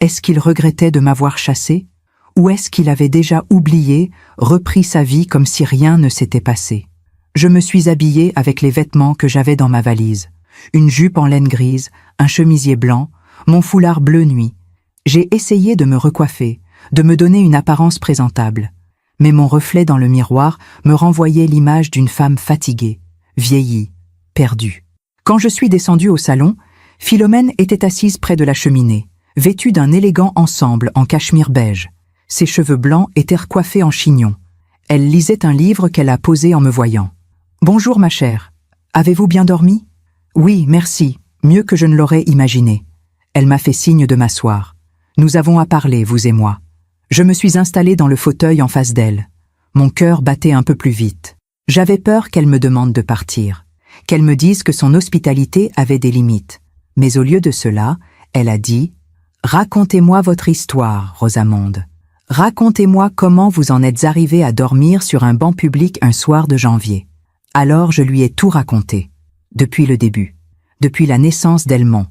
Est-ce qu'il regrettait de m'avoir chassé? Ou est-ce qu'il avait déjà oublié, repris sa vie comme si rien ne s'était passé? Je me suis habillée avec les vêtements que j'avais dans ma valise. Une jupe en laine grise, un chemisier blanc, mon foulard bleu nuit. J'ai essayé de me recoiffer, de me donner une apparence présentable. Mais mon reflet dans le miroir me renvoyait l'image d'une femme fatiguée, vieillie, perdue. Quand je suis descendue au salon, Philomène était assise près de la cheminée, vêtue d'un élégant ensemble en cachemire beige. Ses cheveux blancs étaient recoiffés en chignon. Elle lisait un livre qu'elle a posé en me voyant. « Bonjour ma chère, avez-vous bien dormi ?»« Oui, merci, mieux que je ne l'aurais imaginé. » Elle m'a fait signe de m'asseoir. Nous avons à parler, vous et moi. Je me suis installée dans le fauteuil en face d'elle. Mon cœur battait un peu plus vite. J'avais peur qu'elle me demande de partir, qu'elle me dise que son hospitalité avait des limites. Mais au lieu de cela, elle a dit « Racontez-moi votre histoire, Rosamonde. Racontez-moi comment vous en êtes arrivée à dormir sur un banc public un soir de janvier. » Alors je lui ai tout raconté, depuis le début, depuis la naissance d'Elmon,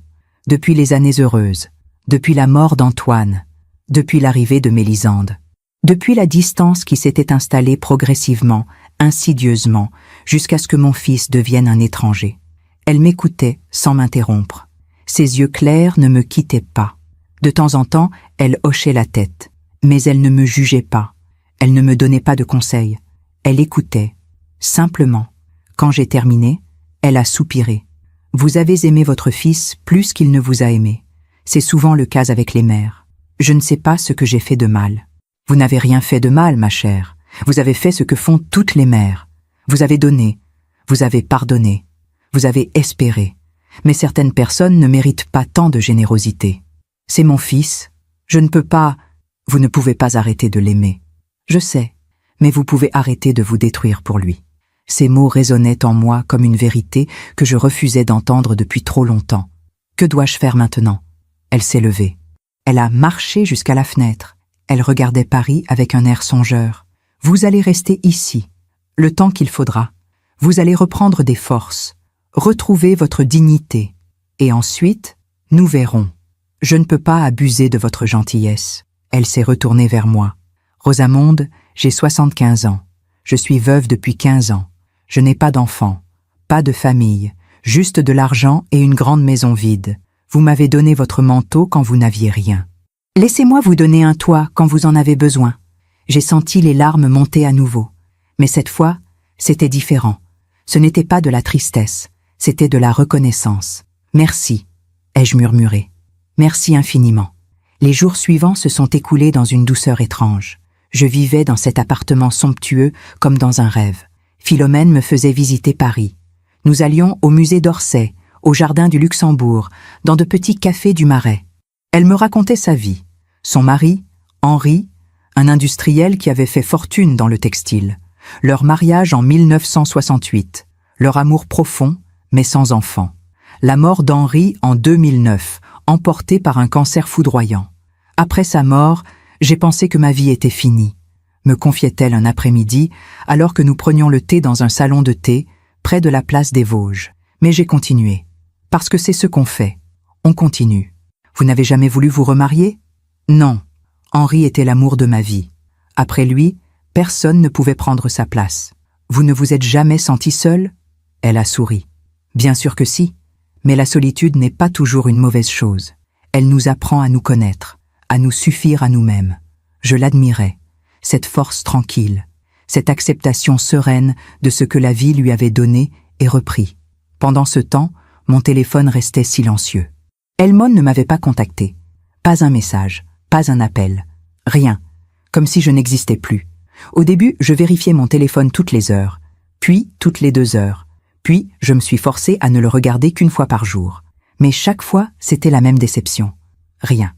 depuis les années heureuses, depuis la mort d'Antoine, depuis l'arrivée de Mélisande, depuis la distance qui s'était installée progressivement, insidieusement, jusqu'à ce que mon fils devienne un étranger. Elle m'écoutait sans m'interrompre. Ses yeux clairs ne me quittaient pas. De temps en temps, elle hochait la tête, mais elle ne me jugeait pas. Elle ne me donnait pas de conseils. Elle écoutait, simplement. Quand j'ai terminé, elle a soupiré. « Vous avez aimé votre fils plus qu'il ne vous a aimé. C'est souvent le cas avec les mères. Je ne sais pas ce que j'ai fait de mal. » « Vous n'avez rien fait de mal, ma chère. Vous avez fait ce que font toutes les mères. Vous avez donné, vous avez pardonné, vous avez espéré. Mais certaines personnes ne méritent pas tant de générosité. C'est mon fils. Je ne peux pas... Vous ne pouvez pas arrêter de l'aimer. Je sais, mais vous pouvez arrêter de vous détruire pour lui. Ces mots résonnaient en moi comme une vérité que je refusais d'entendre depuis trop longtemps. Que dois-je faire maintenant? Elle s'est levée. Elle a marché jusqu'à la fenêtre. Elle regardait Paris avec un air songeur. Vous allez rester ici, le temps qu'il faudra. Vous allez reprendre des forces, retrouver votre dignité. Et ensuite, nous verrons. Je ne peux pas abuser de votre gentillesse. Elle s'est retournée vers moi. Rosamonde, j'ai 75 ans. Je suis veuve depuis 15 ans. Je n'ai pas d'enfant, pas de famille, juste de l'argent et une grande maison vide. Vous m'avez donné votre manteau quand vous n'aviez rien. Laissez-moi vous donner un toit quand vous en avez besoin. J'ai senti les larmes monter à nouveau. Mais cette fois, c'était différent. Ce n'était pas de la tristesse, c'était de la reconnaissance. Merci, ai-je murmuré. Merci infiniment. Les jours suivants se sont écoulés dans une douceur étrange. Je vivais dans cet appartement somptueux comme dans un rêve. Philomène me faisait visiter Paris. Nous allions au musée d'Orsay, au jardin du Luxembourg, dans de petits cafés du Marais. Elle me racontait sa vie. Son mari, Henri, un industriel qui avait fait fortune dans le textile. Leur mariage en 1968. Leur amour profond, mais sans enfant. La mort d'Henri en 2009, emportée par un cancer foudroyant. Après sa mort, j'ai pensé que ma vie était finie. Me confiait-elle un après-midi, alors que nous prenions le thé dans un salon de thé, près de la place des Vosges. Mais j'ai continué. Parce que c'est ce qu'on fait. On continue. Vous n'avez jamais voulu vous remarier? Non. Henri était l'amour de ma vie. Après lui, personne ne pouvait prendre sa place. Vous ne vous êtes jamais senti seule? Elle a souri. Bien sûr que si. Mais la solitude n'est pas toujours une mauvaise chose. Elle nous apprend à nous connaître, à nous suffire à nous-mêmes. Je l'admirais. Cette force tranquille, cette acceptation sereine de ce que la vie lui avait donné et repris. Pendant ce temps, mon téléphone restait silencieux. Helmone ne m'avait pas contacté. Pas un message, pas un appel, rien, comme si je n'existais plus. Au début, je vérifiais mon téléphone toutes les heures, puis toutes les 2 heures, puis je me suis forcée à ne le regarder qu'une fois par jour. Mais chaque fois, c'était la même déception. Rien.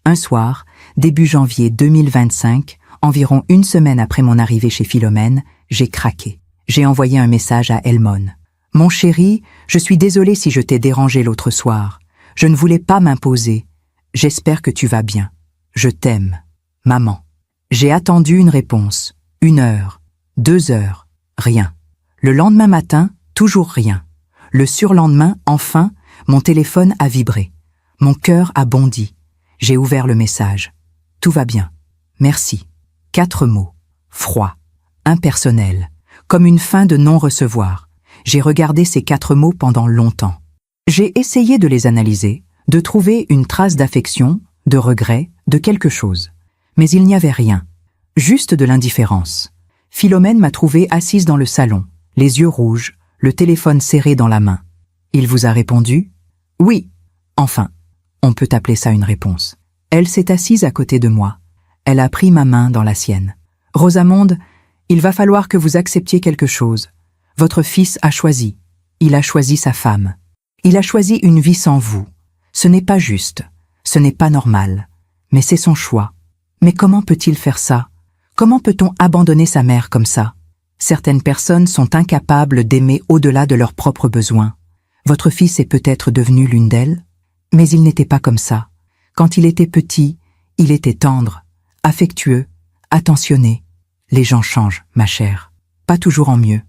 Un soir, début janvier 2025, environ 1 semaine après mon arrivée chez Philomène, j'ai craqué. J'ai envoyé un message à Helmone. « Mon chéri, je suis désolée si je t'ai dérangé l'autre soir. Je ne voulais pas m'imposer. J'espère que tu vas bien. Je t'aime. Maman. » J'ai attendu une réponse. 1 heure, 2 heures, rien. Le lendemain matin, toujours rien. Le surlendemain, enfin, mon téléphone a vibré. Mon cœur a bondi. J'ai ouvert le message. « Tout va bien. Merci. » 4 mots. Froid. Impersonnel. Comme une fin de non-recevoir. J'ai regardé ces 4 mots pendant longtemps. J'ai essayé de les analyser, de trouver une trace d'affection, de regret, de quelque chose. Mais il n'y avait rien. Juste de l'indifférence. Philomène m'a trouvée assise dans le salon, les yeux rouges, le téléphone serré dans la main. Il vous a répondu? Oui. Enfin, on peut appeler ça une réponse. Elle s'est assise à côté de moi. Elle a pris ma main dans la sienne. « Rosamonde, il va falloir que vous acceptiez quelque chose. Votre fils a choisi. Il a choisi sa femme. Il a choisi une vie sans vous. Ce n'est pas juste. Ce n'est pas normal. Mais c'est son choix. Mais comment peut-il faire ça? Comment peut-on abandonner sa mère comme ça? Certaines personnes sont incapables d'aimer au-delà de leurs propres besoins. Votre fils est peut-être devenu l'une d'elles, mais il n'était pas comme ça. Quand il était petit, il était tendre, affectueux, attentionné. Les gens changent, ma chère. Pas toujours en mieux.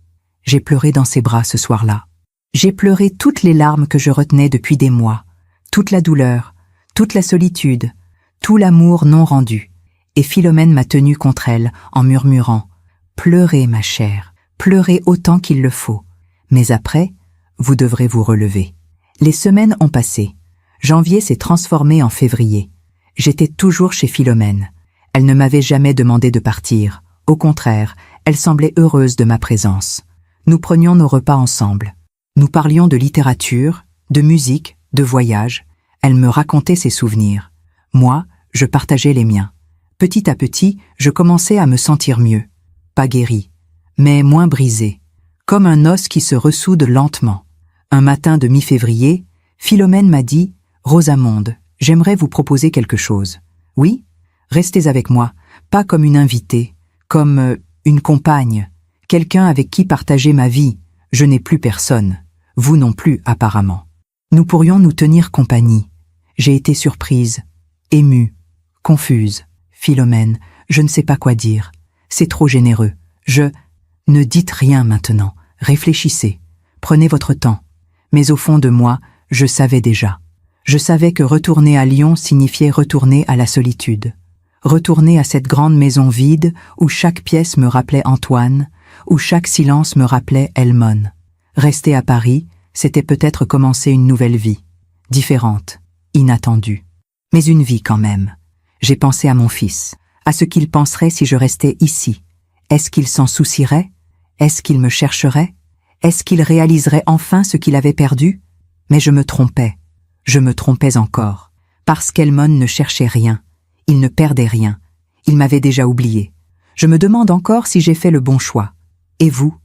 J'ai pleuré dans ses bras ce soir-là. J'ai pleuré toutes les larmes que je retenais depuis des mois, toute la douleur, toute la solitude, tout l'amour non rendu. Et Philomène m'a tenue contre elle en murmurant « Pleurez, ma chère, pleurez autant qu'il le faut. Mais après, vous devrez vous relever. » Les semaines ont passé. Janvier s'est transformé en février. J'étais toujours chez Philomène. Elle ne m'avait jamais demandé de partir. Au contraire, elle semblait heureuse de ma présence. Nous prenions nos repas ensemble. Nous parlions de littérature, de musique, de voyage. Elle me racontait ses souvenirs. Moi, je partageais les miens. Petit à petit, je commençais à me sentir mieux. Pas guéri, mais moins brisé. Comme un os qui se ressoude lentement. Un matin de mi-février, Philomène m'a dit « Rosamonde, j'aimerais vous proposer quelque chose. Oui ? Restez avec moi, pas comme une invitée, comme une compagne, quelqu'un avec qui partager ma vie. Je n'ai plus personne. Vous non plus, apparemment. Nous pourrions nous tenir compagnie. J'ai été surprise, émue, confuse. Philomène, je ne sais pas quoi dire. C'est trop généreux. Ne dites rien maintenant. Réfléchissez. Prenez votre temps. Mais au fond de moi, je savais déjà. Je savais que retourner à Lyon signifiait retourner à la solitude. Retourner à cette grande maison vide où chaque pièce me rappelait Antoine, où chaque silence me rappelait Elmone. Rester à Paris, c'était peut-être commencer une nouvelle vie. Différente, inattendue. Mais une vie quand même. J'ai pensé à mon fils, à ce qu'il penserait si je restais ici. Est-ce qu'il s'en soucierait? Est-ce qu'il me chercherait? Est-ce qu'il réaliserait enfin ce qu'il avait perdu? Mais je me trompais. Je me trompais encore. Parce qu'Elmone ne cherchait rien. Il ne perdait rien. Il m'avait déjà oublié. Je me demande encore si j'ai fait le bon choix. Et vous?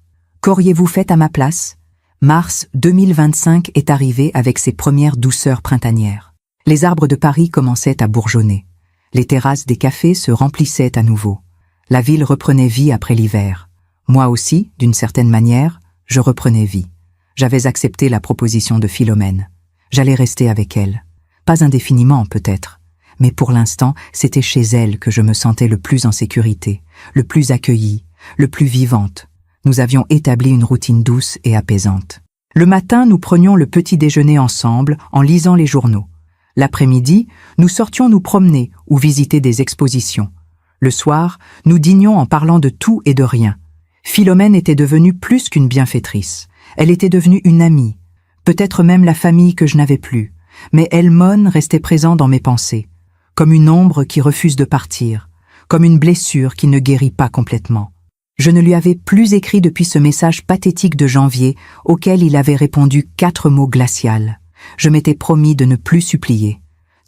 Qu'auriez-vous fait à ma place? Mars 2025 est arrivé avec ses premières douceurs printanières. Les arbres de Paris commençaient à bourgeonner. Les terrasses des cafés se remplissaient à nouveau. La ville reprenait vie après l'hiver. Moi aussi, d'une certaine manière, je reprenais vie. J'avais accepté la proposition de Philomène. J'allais rester avec elle. Pas indéfiniment, peut-être. Mais pour l'instant, c'était chez elle que je me sentais le plus en sécurité, le plus accueillie, le plus vivante. Nous avions établi une routine douce et apaisante. Le matin, nous prenions le petit déjeuner ensemble en lisant les journaux. L'après-midi, nous sortions nous promener ou visiter des expositions. Le soir, nous dînions en parlant de tout et de rien. Philomène était devenue plus qu'une bienfaitrice. Elle était devenue une amie, peut-être même la famille que je n'avais plus. Mais Elmone restait présent dans mes pensées, comme une ombre qui refuse de partir, comme une blessure qui ne guérit pas complètement. Je ne lui avais plus écrit depuis ce message pathétique de janvier auquel il avait répondu 4 mots glacials. Je m'étais promis de ne plus supplier,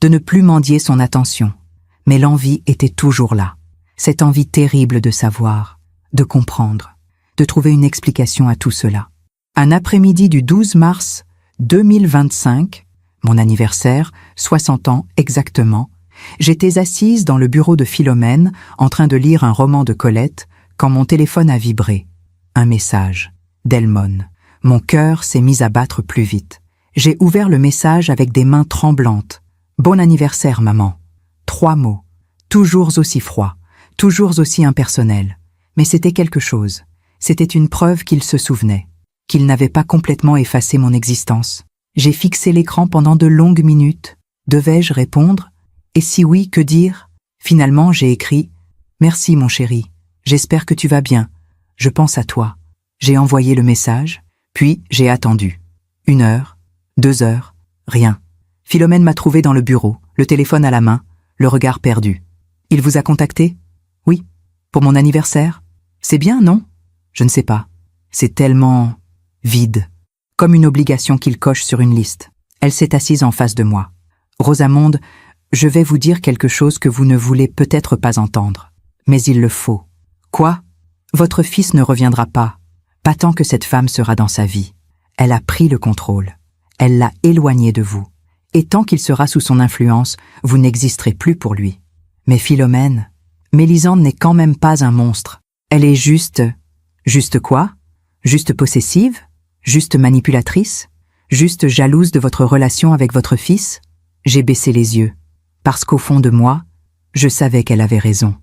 de ne plus mendier son attention. Mais l'envie était toujours là, cette envie terrible de savoir, de comprendre, de trouver une explication à tout cela. Un après-midi du 12 mars 2025, mon anniversaire, 60 ans exactement, j'étais assise dans le bureau de Philomène en train de lire un roman de Colette quand mon téléphone a vibré. Un message d'Elmone. Mon cœur s'est mis à battre plus vite. J'ai ouvert le message avec des mains tremblantes. « Bon anniversaire, maman ». 3 mots, toujours aussi froids, toujours aussi impersonnels. Mais c'était quelque chose. C'était une preuve qu'il se souvenait, qu'il n'avait pas complètement effacé mon existence. J'ai fixé l'écran pendant de longues minutes. Devais-je répondre? Et si oui, que dire? Finalement, j'ai écrit « Merci, mon chéri. J'espère que tu vas bien. Je pense à toi. » J'ai envoyé le message, puis j'ai attendu. 1 heure, 2 heures, rien. Philomène m'a trouvé dans le bureau, le téléphone à la main, le regard perdu. « Il vous a contacté? »« Oui. Pour mon anniversaire? » ?»« C'est bien, non? » ?»« Je ne sais pas. C'est tellement vide. Comme une obligation qu'il coche sur une liste. » Elle s'est assise en face de moi. « Rosamonde, je vais vous dire quelque chose que vous ne voulez peut-être pas entendre. Mais il le faut. » « Quoi? Votre fils ne reviendra pas. Pas tant que cette femme sera dans sa vie. Elle a pris le contrôle. Elle l'a éloigné de vous. Et tant qu'il sera sous son influence, vous n'existerez plus pour lui. Mais Philomène, Mélisande n'est quand même pas un monstre. Elle est juste... Juste quoi? Juste possessive? Juste manipulatrice? Juste jalouse de votre relation avec votre fils? J'ai baissé les yeux. Parce qu'au fond de moi, je savais qu'elle avait raison.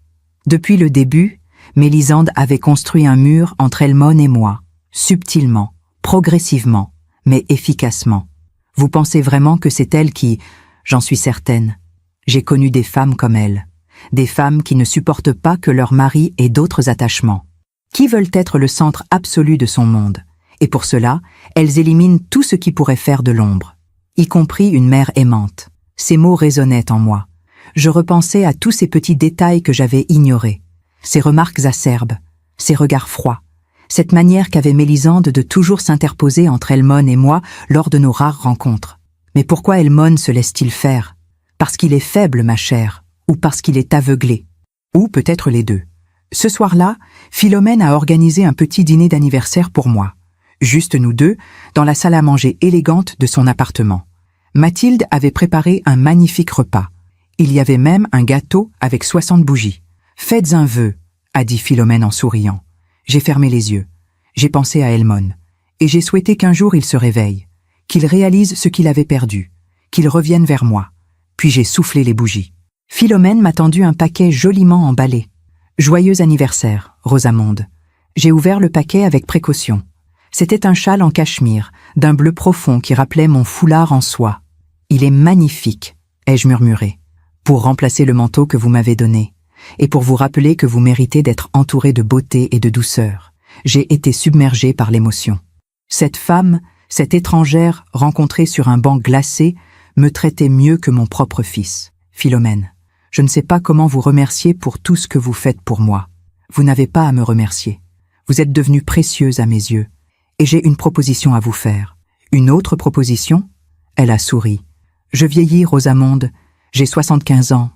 Depuis le début, Mélisande avait construit un mur entre Elmone et moi, subtilement, progressivement, mais efficacement. Vous pensez vraiment que c'est elle qui... J'en suis certaine. J'ai connu des femmes comme elle. Des femmes qui ne supportent pas que leur mari ait d'autres attachements. Qui veulent être le centre absolu de son monde. Et pour cela, elles éliminent tout ce qui pourrait faire de l'ombre. Y compris une mère aimante. Ces mots résonnaient en moi. Je repensais à tous ces petits détails que j'avais ignorés. Ces remarques acerbes, ces regards froids, cette manière qu'avait Mélisande de toujours s'interposer entre Elmone et moi lors de nos rares rencontres. Mais pourquoi Elmone se laisse-t-il faire? Parce qu'il est faible, ma chère, ou parce qu'il est aveuglé? Ou peut-être les deux. Ce soir-là, Philomène a organisé un petit dîner d'anniversaire pour moi. Juste nous deux, dans la salle à manger élégante de son appartement. Mathilde avait préparé un magnifique repas. Il y avait même un gâteau avec 60 bougies. « Faites un vœu », a dit Philomène en souriant. J'ai fermé les yeux. J'ai pensé à Elmon. Et j'ai souhaité qu'un jour il se réveille, qu'il réalise ce qu'il avait perdu, qu'il revienne vers moi. Puis j'ai soufflé les bougies. Philomène m'a tendu un paquet joliment emballé. Joyeux anniversaire, Rosamonde. J'ai ouvert le paquet avec précaution. C'était un châle en cachemire, d'un bleu profond qui rappelait mon foulard en soie. Il est magnifique, ai-je murmuré, pour remplacer le manteau que vous m'avez donné, et pour vous rappeler que vous méritez d'être entouré de beauté et de douceur. J'ai été submergé par l'émotion. Cette femme, cette étrangère rencontrée sur un banc glacé, me traitait mieux que mon propre fils. Philomène, je ne sais pas comment vous remercier pour tout ce que vous faites pour moi. Vous n'avez pas à me remercier. Vous êtes devenue précieuse à mes yeux. Et j'ai une proposition à vous faire. Une autre proposition? Elle a souri. Je vieillis, Rosamonde. J'ai 75 ans.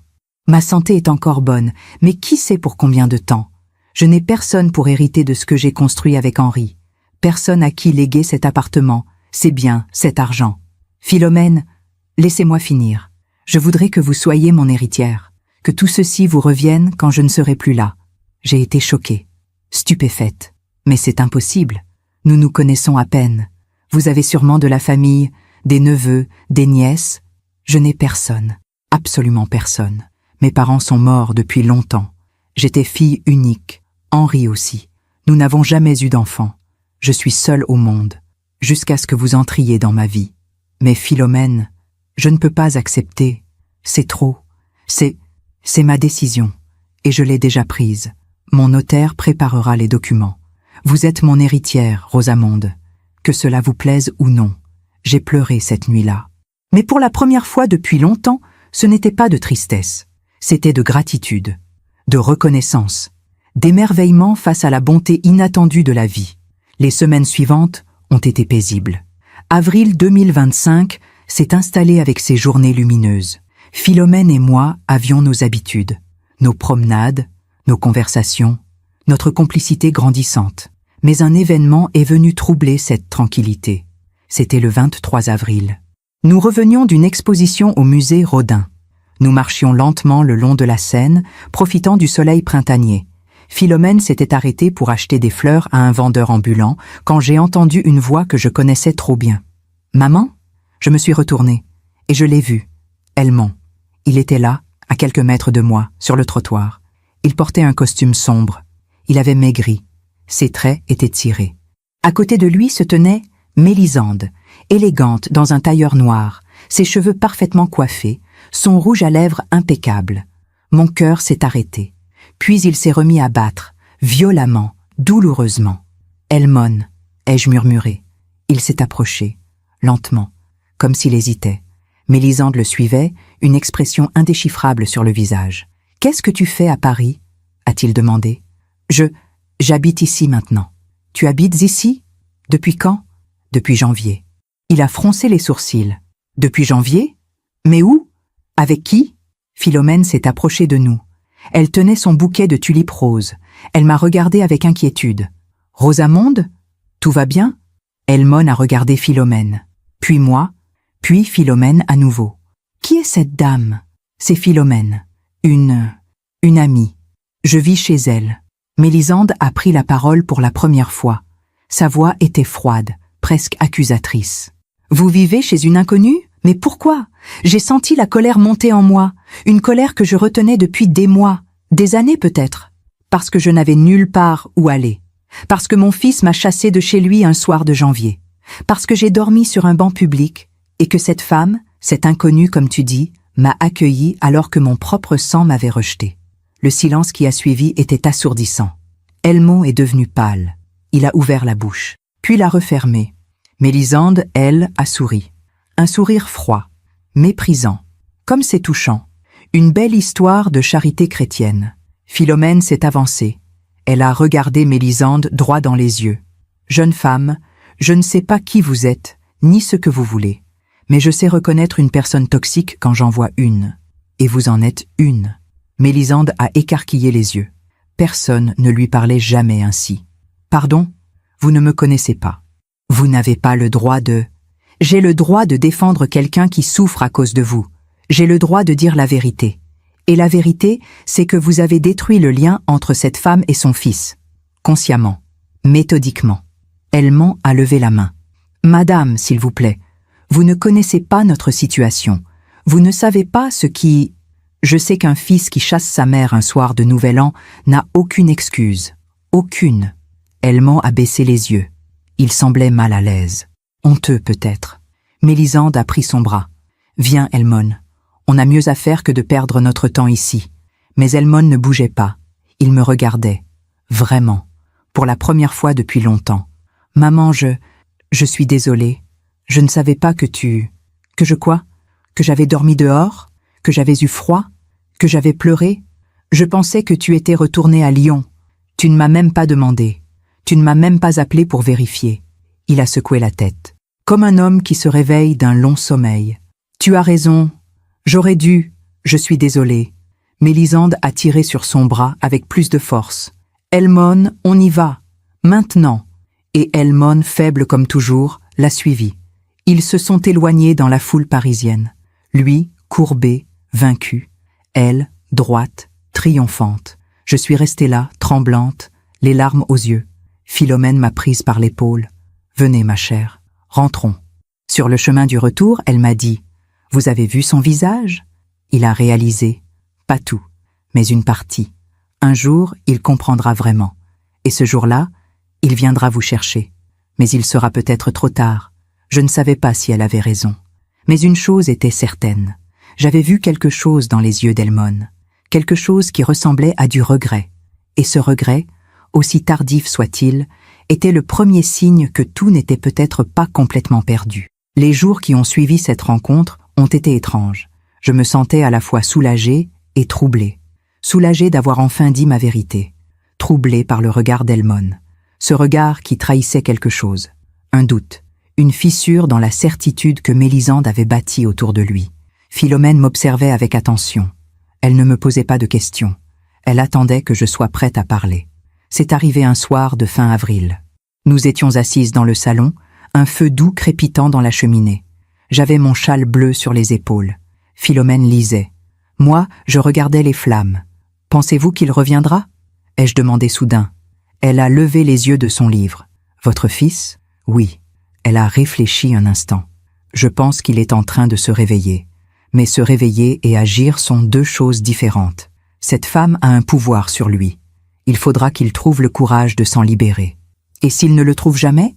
Ma santé est encore bonne, mais qui sait pour combien de temps? Je n'ai personne pour hériter de ce que j'ai construit avec Henri. Personne à qui léguer cet appartement, ces biens, cet argent. Philomène, laissez-moi finir. Je voudrais que vous soyez mon héritière, que tout ceci vous revienne quand je ne serai plus là. J'ai été choquée, stupéfaite. Mais c'est impossible. Nous nous connaissons à peine. Vous avez sûrement de la famille, des neveux, des nièces. Je n'ai personne, absolument personne. Mes parents sont morts depuis longtemps. J'étais fille unique, Henri aussi. Nous n'avons jamais eu d'enfant. Je suis seule au monde, jusqu'à ce que vous entriez dans ma vie. Mais Philomène, je ne peux pas accepter. C'est trop. C'est ma décision. Et je l'ai déjà prise. Mon notaire préparera les documents. Vous êtes mon héritière, Rosamonde. Que cela vous plaise ou non. J'ai pleuré cette nuit-là. Mais pour la première fois depuis longtemps, ce n'était pas de tristesse. C'était de gratitude, de reconnaissance, d'émerveillement face à la bonté inattendue de la vie. Les semaines suivantes ont été paisibles. Avril 2025 s'est installé avec ses journées lumineuses. Philomène et moi avions nos habitudes, nos promenades, nos conversations, notre complicité grandissante. Mais un événement est venu troubler cette tranquillité. C'était le 23 avril. Nous revenions d'une exposition au musée Rodin. Nous marchions lentement le long de la Seine, profitant du soleil printanier. Philomène s'était arrêtée pour acheter des fleurs à un vendeur ambulant quand j'ai entendu une voix que je connaissais trop bien. « Maman ?» Je me suis retournée, et je l'ai vu. Elmon. Il était là, à quelques mètres de moi, sur le trottoir. Il portait un costume sombre. Il avait maigri. Ses traits étaient tirés. À côté de lui se tenait Mélisande, élégante dans un tailleur noir, ses cheveux parfaitement coiffés, son rouge à lèvres impeccable. Mon cœur s'est arrêté. Puis il s'est remis à battre, violemment, douloureusement. « Elmon » ai-je murmuré. Il s'est approché, lentement, comme s'il hésitait. Mélisande le suivait, une expression indéchiffrable sur le visage. « Qu'est-ce que tu fais à Paris ?» a-t-il demandé. « J'habite ici maintenant. »« Tu habites ici ? Depuis quand ?»« Depuis janvier. » Il a froncé les sourcils. « Depuis janvier ? Mais où ? Avec qui ?» Philomène s'est approchée de nous. Elle tenait son bouquet de tulipes roses. Elle m'a regardé avec inquiétude. « Rosamonde ? Tout va bien ?» Elmon a regardé Philomène. Puis moi, puis Philomène à nouveau. « Qui est cette dame ?» C'est Philomène. Une amie. Je vis chez elle. Mélisande a pris la parole pour la première fois. Sa voix était froide, presque accusatrice. « Vous vivez chez une inconnue ? Mais pourquoi ? J'ai senti la colère monter en moi, une colère que je retenais depuis des mois, des années peut-être, parce que je n'avais nulle part où aller, parce que mon fils m'a chassé de chez lui un soir de janvier, parce que j'ai dormi sur un banc public et que cette femme, cette inconnue comme tu dis, m'a accueilli alors que mon propre sang m'avait rejeté. Le silence qui a suivi était assourdissant. Elmon est devenu pâle. Il a ouvert la bouche, puis l'a refermée. Mélisande, elle, a souri. Un sourire froid, méprisant. Comme c'est touchant. Une belle histoire de charité chrétienne. Philomène s'est avancée. Elle a regardé Mélisande droit dans les yeux. « Jeune femme, je ne sais pas qui vous êtes, ni ce que vous voulez. Mais je sais reconnaître une personne toxique quand j'en vois une. Et vous en êtes une. » Mélisande a écarquillé les yeux. Personne ne lui parlait jamais ainsi. « Pardon, vous ne me connaissez pas. Vous n'avez pas le droit de... » « J'ai le droit de défendre quelqu'un qui souffre à cause de vous. J'ai le droit de dire la vérité. Et la vérité, c'est que vous avez détruit le lien entre cette femme et son fils. » consciemment, méthodiquement. Elmon a levé la main. « Madame, s'il vous plaît, vous ne connaissez pas notre situation. Vous ne savez pas ce qui... Je sais qu'un fils qui chasse sa mère un soir de Nouvel An n'a aucune excuse. Aucune. » Elmon a baissé les yeux. Il semblait mal à l'aise. Honteux peut-être. Mélisande a pris son bras. « Viens, Elmon. On a mieux à faire que de perdre notre temps ici. » Mais Elmon ne bougeait pas. Il me regardait. Vraiment. Pour la première fois depuis longtemps. « Maman, je suis désolée. Je ne savais pas que tu... Que je quoi? Que j'avais dormi dehors? Que j'avais eu froid? Que j'avais pleuré? Je pensais que tu étais retournée à Lyon. Tu ne m'as même pas demandé. Tu ne m'as même pas appelé pour vérifier. » Il a secoué la tête. Comme un homme qui se réveille d'un long sommeil. « Tu as raison. J'aurais dû. Je suis désolée. » Mélisande a tiré sur son bras avec plus de force. « Elmon, on y va. Maintenant. » Et Elmon, faible comme toujours, l'a suivi. Ils se sont éloignés dans la foule parisienne. Lui, courbé, vaincu. Elle, droite, triomphante. Je suis restée là, tremblante, les larmes aux yeux. Philomène m'a prise par l'épaule. « Venez, ma chère, rentrons. » Sur le chemin du retour, elle m'a dit « Vous avez vu son visage ?» Il a réalisé, pas tout, mais une partie. Un jour, il comprendra vraiment. Et ce jour-là, il viendra vous chercher. Mais il sera peut-être trop tard. Je ne savais pas si elle avait raison. Mais une chose était certaine. J'avais vu quelque chose dans les yeux d'Elmon. Quelque chose qui ressemblait à du regret. Et ce regret, aussi tardif soit-il, était le premier signe que tout n'était peut-être pas complètement perdu. Les jours qui ont suivi cette rencontre ont été étranges. Je me sentais à la fois soulagée et troublée. Soulagée d'avoir enfin dit ma vérité. Troublée par le regard d'Elmon. Ce regard qui trahissait quelque chose. Un doute. Une fissure dans la certitude que Mélisande avait bâtie autour de lui. Philomène m'observait avec attention. Elle ne me posait pas de questions. Elle attendait que je sois prête à parler. C'est arrivé un soir de fin avril. Nous étions assises dans le salon, un feu doux crépitant dans la cheminée. J'avais mon châle bleu sur les épaules. Philomène lisait. Moi, je regardais les flammes. « Pensez-vous qu'il reviendra ?» ai-je demandé soudain. Elle a levé les yeux de son livre. « Votre fils ?» Oui. Elle a réfléchi un instant. Je pense qu'il est en train de se réveiller. Mais se réveiller et agir sont deux choses différentes. Cette femme a un pouvoir sur lui. Il faudra qu'il trouve le courage de s'en libérer. Et s'il ne le trouve jamais?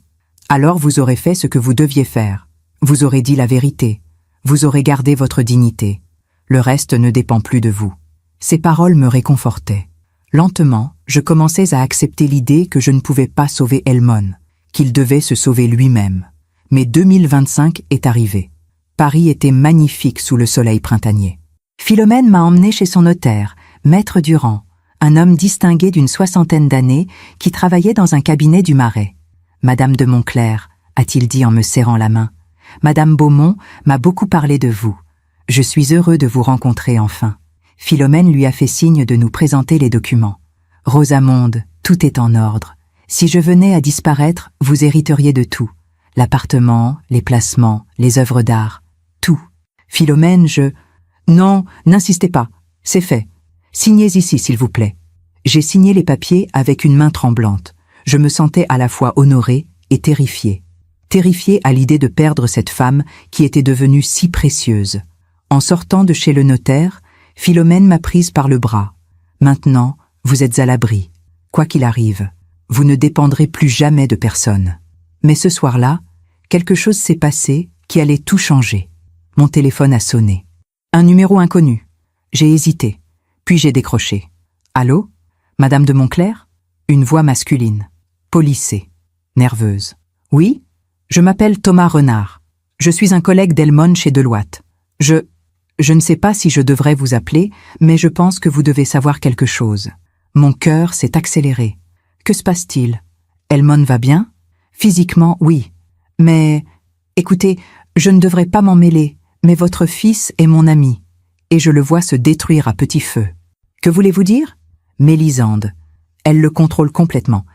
Alors vous aurez fait ce que vous deviez faire. Vous aurez dit la vérité. Vous aurez gardé votre dignité. Le reste ne dépend plus de vous. Ces paroles me réconfortaient. Lentement, je commençais à accepter l'idée que je ne pouvais pas sauver Elmon, qu'il devait se sauver lui-même. Mais 2025 est arrivé. Paris était magnifique sous le soleil printanier. Philomène m'a emmenée chez son notaire, Maître Durand, un homme distingué d'une 60aine d'années qui travaillait dans un cabinet du Marais. « Madame de Montclerc », a-t-il dit en me serrant la main, « Madame Beaumont m'a beaucoup parlé de vous. Je suis heureux de vous rencontrer enfin. » Philomène lui a fait signe de nous présenter les documents. « Rosamonde, tout est en ordre. Si je venais à disparaître, vous hériteriez de tout. L'appartement, les placements, les œuvres d'art, tout. Philomène, Non, n'insistez pas, c'est fait. Signez ici, s'il vous plaît. » J'ai signé les papiers avec une main tremblante. Je me sentais à la fois honorée et terrifiée. Terrifiée à l'idée de perdre cette femme qui était devenue si précieuse. En sortant de chez le notaire, Philomène m'a prise par le bras. « Maintenant, vous êtes à l'abri. Quoi qu'il arrive, vous ne dépendrez plus jamais de personne. » Mais ce soir-là, quelque chose s'est passé qui allait tout changer. Mon téléphone a sonné. Un numéro inconnu. J'ai hésité, puis j'ai décroché. « Allô? Madame de Montclerc ?» Une voix masculine, policée, nerveuse. « Oui? Je m'appelle Thomas Renard. Je suis un collègue d'Elmon chez Deloitte. Je ne sais pas si je devrais vous appeler, mais je pense que vous devez savoir quelque chose. Mon cœur s'est accéléré. Que se passe-t-il? Elmon va bien? Physiquement, oui. Mais, écoutez, je ne devrais pas m'en mêler, mais votre fils est mon ami, et je le vois se détruire à petit feu. Que voulez-vous dire? Mélisande. Elle le contrôle complètement.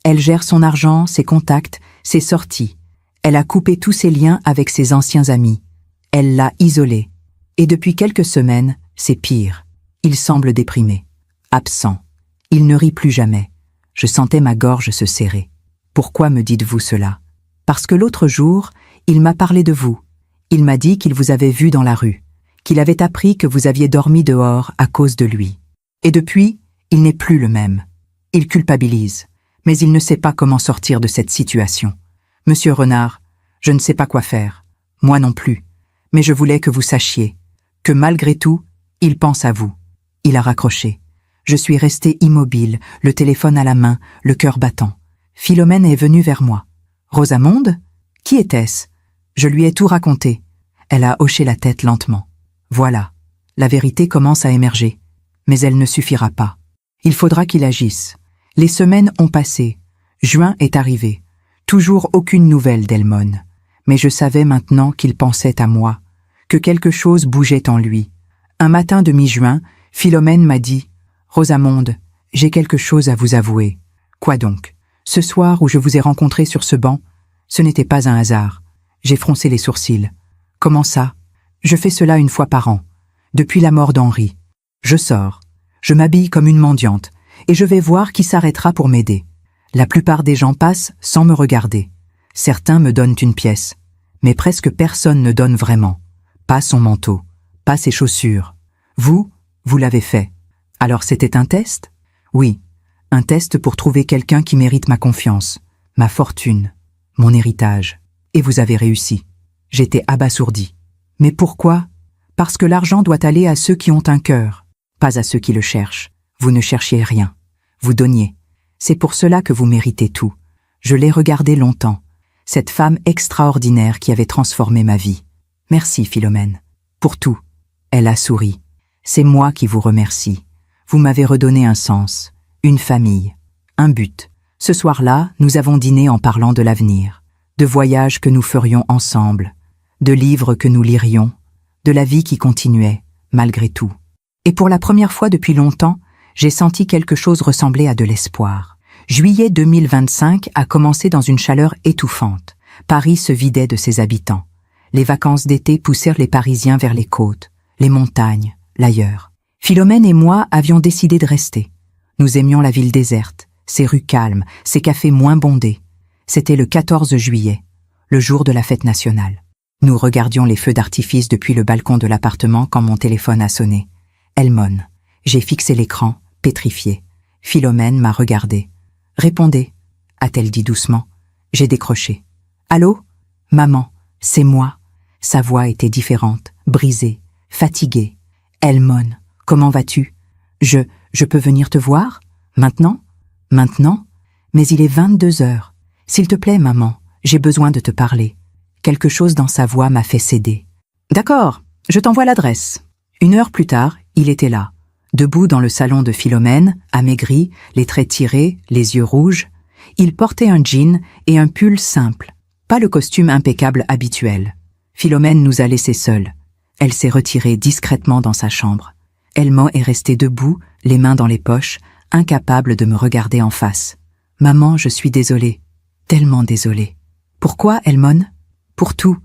Elle gère son argent, ses contacts, ses sorties. Elle a coupé tous ses liens avec ses anciens amis. Elle l'a isolé. Et depuis quelques semaines, c'est pire. Il semble déprimé, absent. Il ne rit plus jamais. Je sentais ma gorge se serrer. Pourquoi me dites-vous cela? Parce que l'autre jour, il m'a parlé de vous. Il m'a dit qu'il vous avait vu dans la rue, qu'il avait appris que vous aviez dormi dehors à cause de lui. Et depuis, il n'est plus le même. Il culpabilise, mais il ne sait pas comment sortir de cette situation. Monsieur Renard, je ne sais pas quoi faire. Moi non plus. Mais je voulais que vous sachiez que malgré tout, il pense à vous. Il a raccroché. Je suis restée immobile, le téléphone à la main, le cœur battant. Philomène est venue vers moi. Rosamonde? Qui était-ce? Je lui ai tout raconté. Elle a hoché la tête lentement. Voilà, la vérité commence à émerger. Mais elle ne suffira pas. Il faudra qu'il agisse. Les semaines ont passé. Juin est arrivé. Toujours aucune nouvelle d'Elmone. Mais je savais maintenant qu'il pensait à moi, que quelque chose bougeait en lui. Un matin de mi-juin, Philomène m'a dit « Rosamonde, j'ai quelque chose à vous avouer. » Quoi donc? Ce soir où je vous ai rencontré sur ce banc, ce n'était pas un hasard. J'ai froncé les sourcils. Comment ça? Je fais cela une fois par an, depuis la mort d'Henri. Je sors, je m'habille comme une mendiante, et je vais voir qui s'arrêtera pour m'aider. La plupart des gens passent sans me regarder. Certains me donnent une pièce, mais presque personne ne donne vraiment. Pas son manteau, pas ses chaussures. Vous l'avez fait. Alors c'était un test? Oui, un test pour trouver quelqu'un qui mérite ma confiance, ma fortune, mon héritage. Et vous avez réussi. J'étais abasourdi. Mais pourquoi? Parce que l'argent doit aller à ceux qui ont un cœur, pas à ceux qui le cherchent. Vous ne cherchiez rien. Vous donniez. C'est pour cela que vous méritez tout. Je l'ai regardée longtemps, cette femme extraordinaire qui avait transformé ma vie. Merci, Philomène. Pour tout. Elle a souri. C'est moi qui vous remercie. Vous m'avez redonné un sens, une famille, un but. Ce soir-là, nous avons dîné en parlant de l'avenir, de voyages que nous ferions ensemble, de livres que nous lirions, de la vie qui continuait, malgré tout. Et pour la première fois depuis longtemps, j'ai senti quelque chose ressembler à de l'espoir. Juillet 2025 a commencé dans une chaleur étouffante. Paris se vidait de ses habitants. Les vacances d'été poussèrent les Parisiens vers les côtes, les montagnes, l'ailleurs. Philomène et moi avions décidé de rester. Nous aimions la ville déserte, ses rues calmes, ses cafés moins bondés. C'était le 14 juillet, le jour de la fête nationale. Nous regardions les feux d'artifice depuis le balcon de l'appartement quand mon téléphone a sonné. Elmone. J'ai fixé l'écran, pétrifié. Philomène m'a regardé. « Répondez », a-t-elle dit doucement. J'ai décroché. « Allô? Maman, c'est moi. » Sa voix était différente, brisée, fatiguée. « Elmone, comment vas-tu? Je peux venir te voir? Maintenant? Maintenant? Mais il est 22 heures. S'il te plaît, maman, j'ai besoin de te parler. » Quelque chose dans sa voix m'a fait céder. « D'accord, je t'envoie l'adresse. » 1 heure plus tard, il était là, debout dans le salon de Philomène, amaigri, les traits tirés, les yeux rouges. Il portait un jean et un pull simple, pas le costume impeccable habituel. Philomène nous a laissés seuls. Elle s'est retirée discrètement dans sa chambre. Elmone est restée debout, les mains dans les poches, incapable de me regarder en face. « Maman, je suis désolée. Tellement désolée. »« Pourquoi, Elmone? »« Pour tout.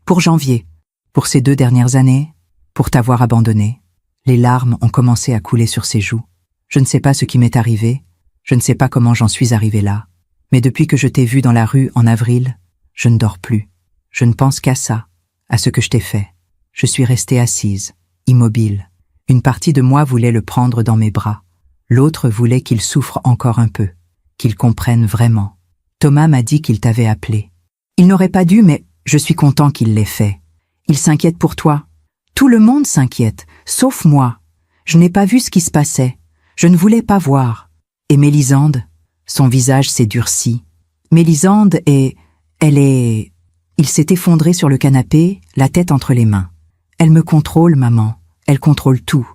Pour janvier. Pour ces 2 dernières années. Pour t'avoir abandonnée. » Les larmes ont commencé à couler sur ses joues. Je ne sais pas ce qui m'est arrivé. Je ne sais pas comment j'en suis arrivée là. Mais depuis que je t'ai vue dans la rue en avril, je ne dors plus. Je ne pense qu'à ça, à ce que je t'ai fait. Je suis restée assise, immobile. Une partie de moi voulait le prendre dans mes bras. L'autre voulait qu'il souffre encore un peu, qu'il comprenne vraiment. Thomas m'a dit qu'il t'avait appelé. Il n'aurait pas dû, mais je suis content qu'il l'ait fait. Il s'inquiète pour toi. Tout le monde s'inquiète, sauf moi. Je n'ai pas vu ce qui se passait. Je ne voulais pas voir. Et Mélisande, son visage s'est durci. Mélisande est... elle est... Il s'est effondré sur le canapé, la tête entre les mains. Elle me contrôle, maman. Elle contrôle tout.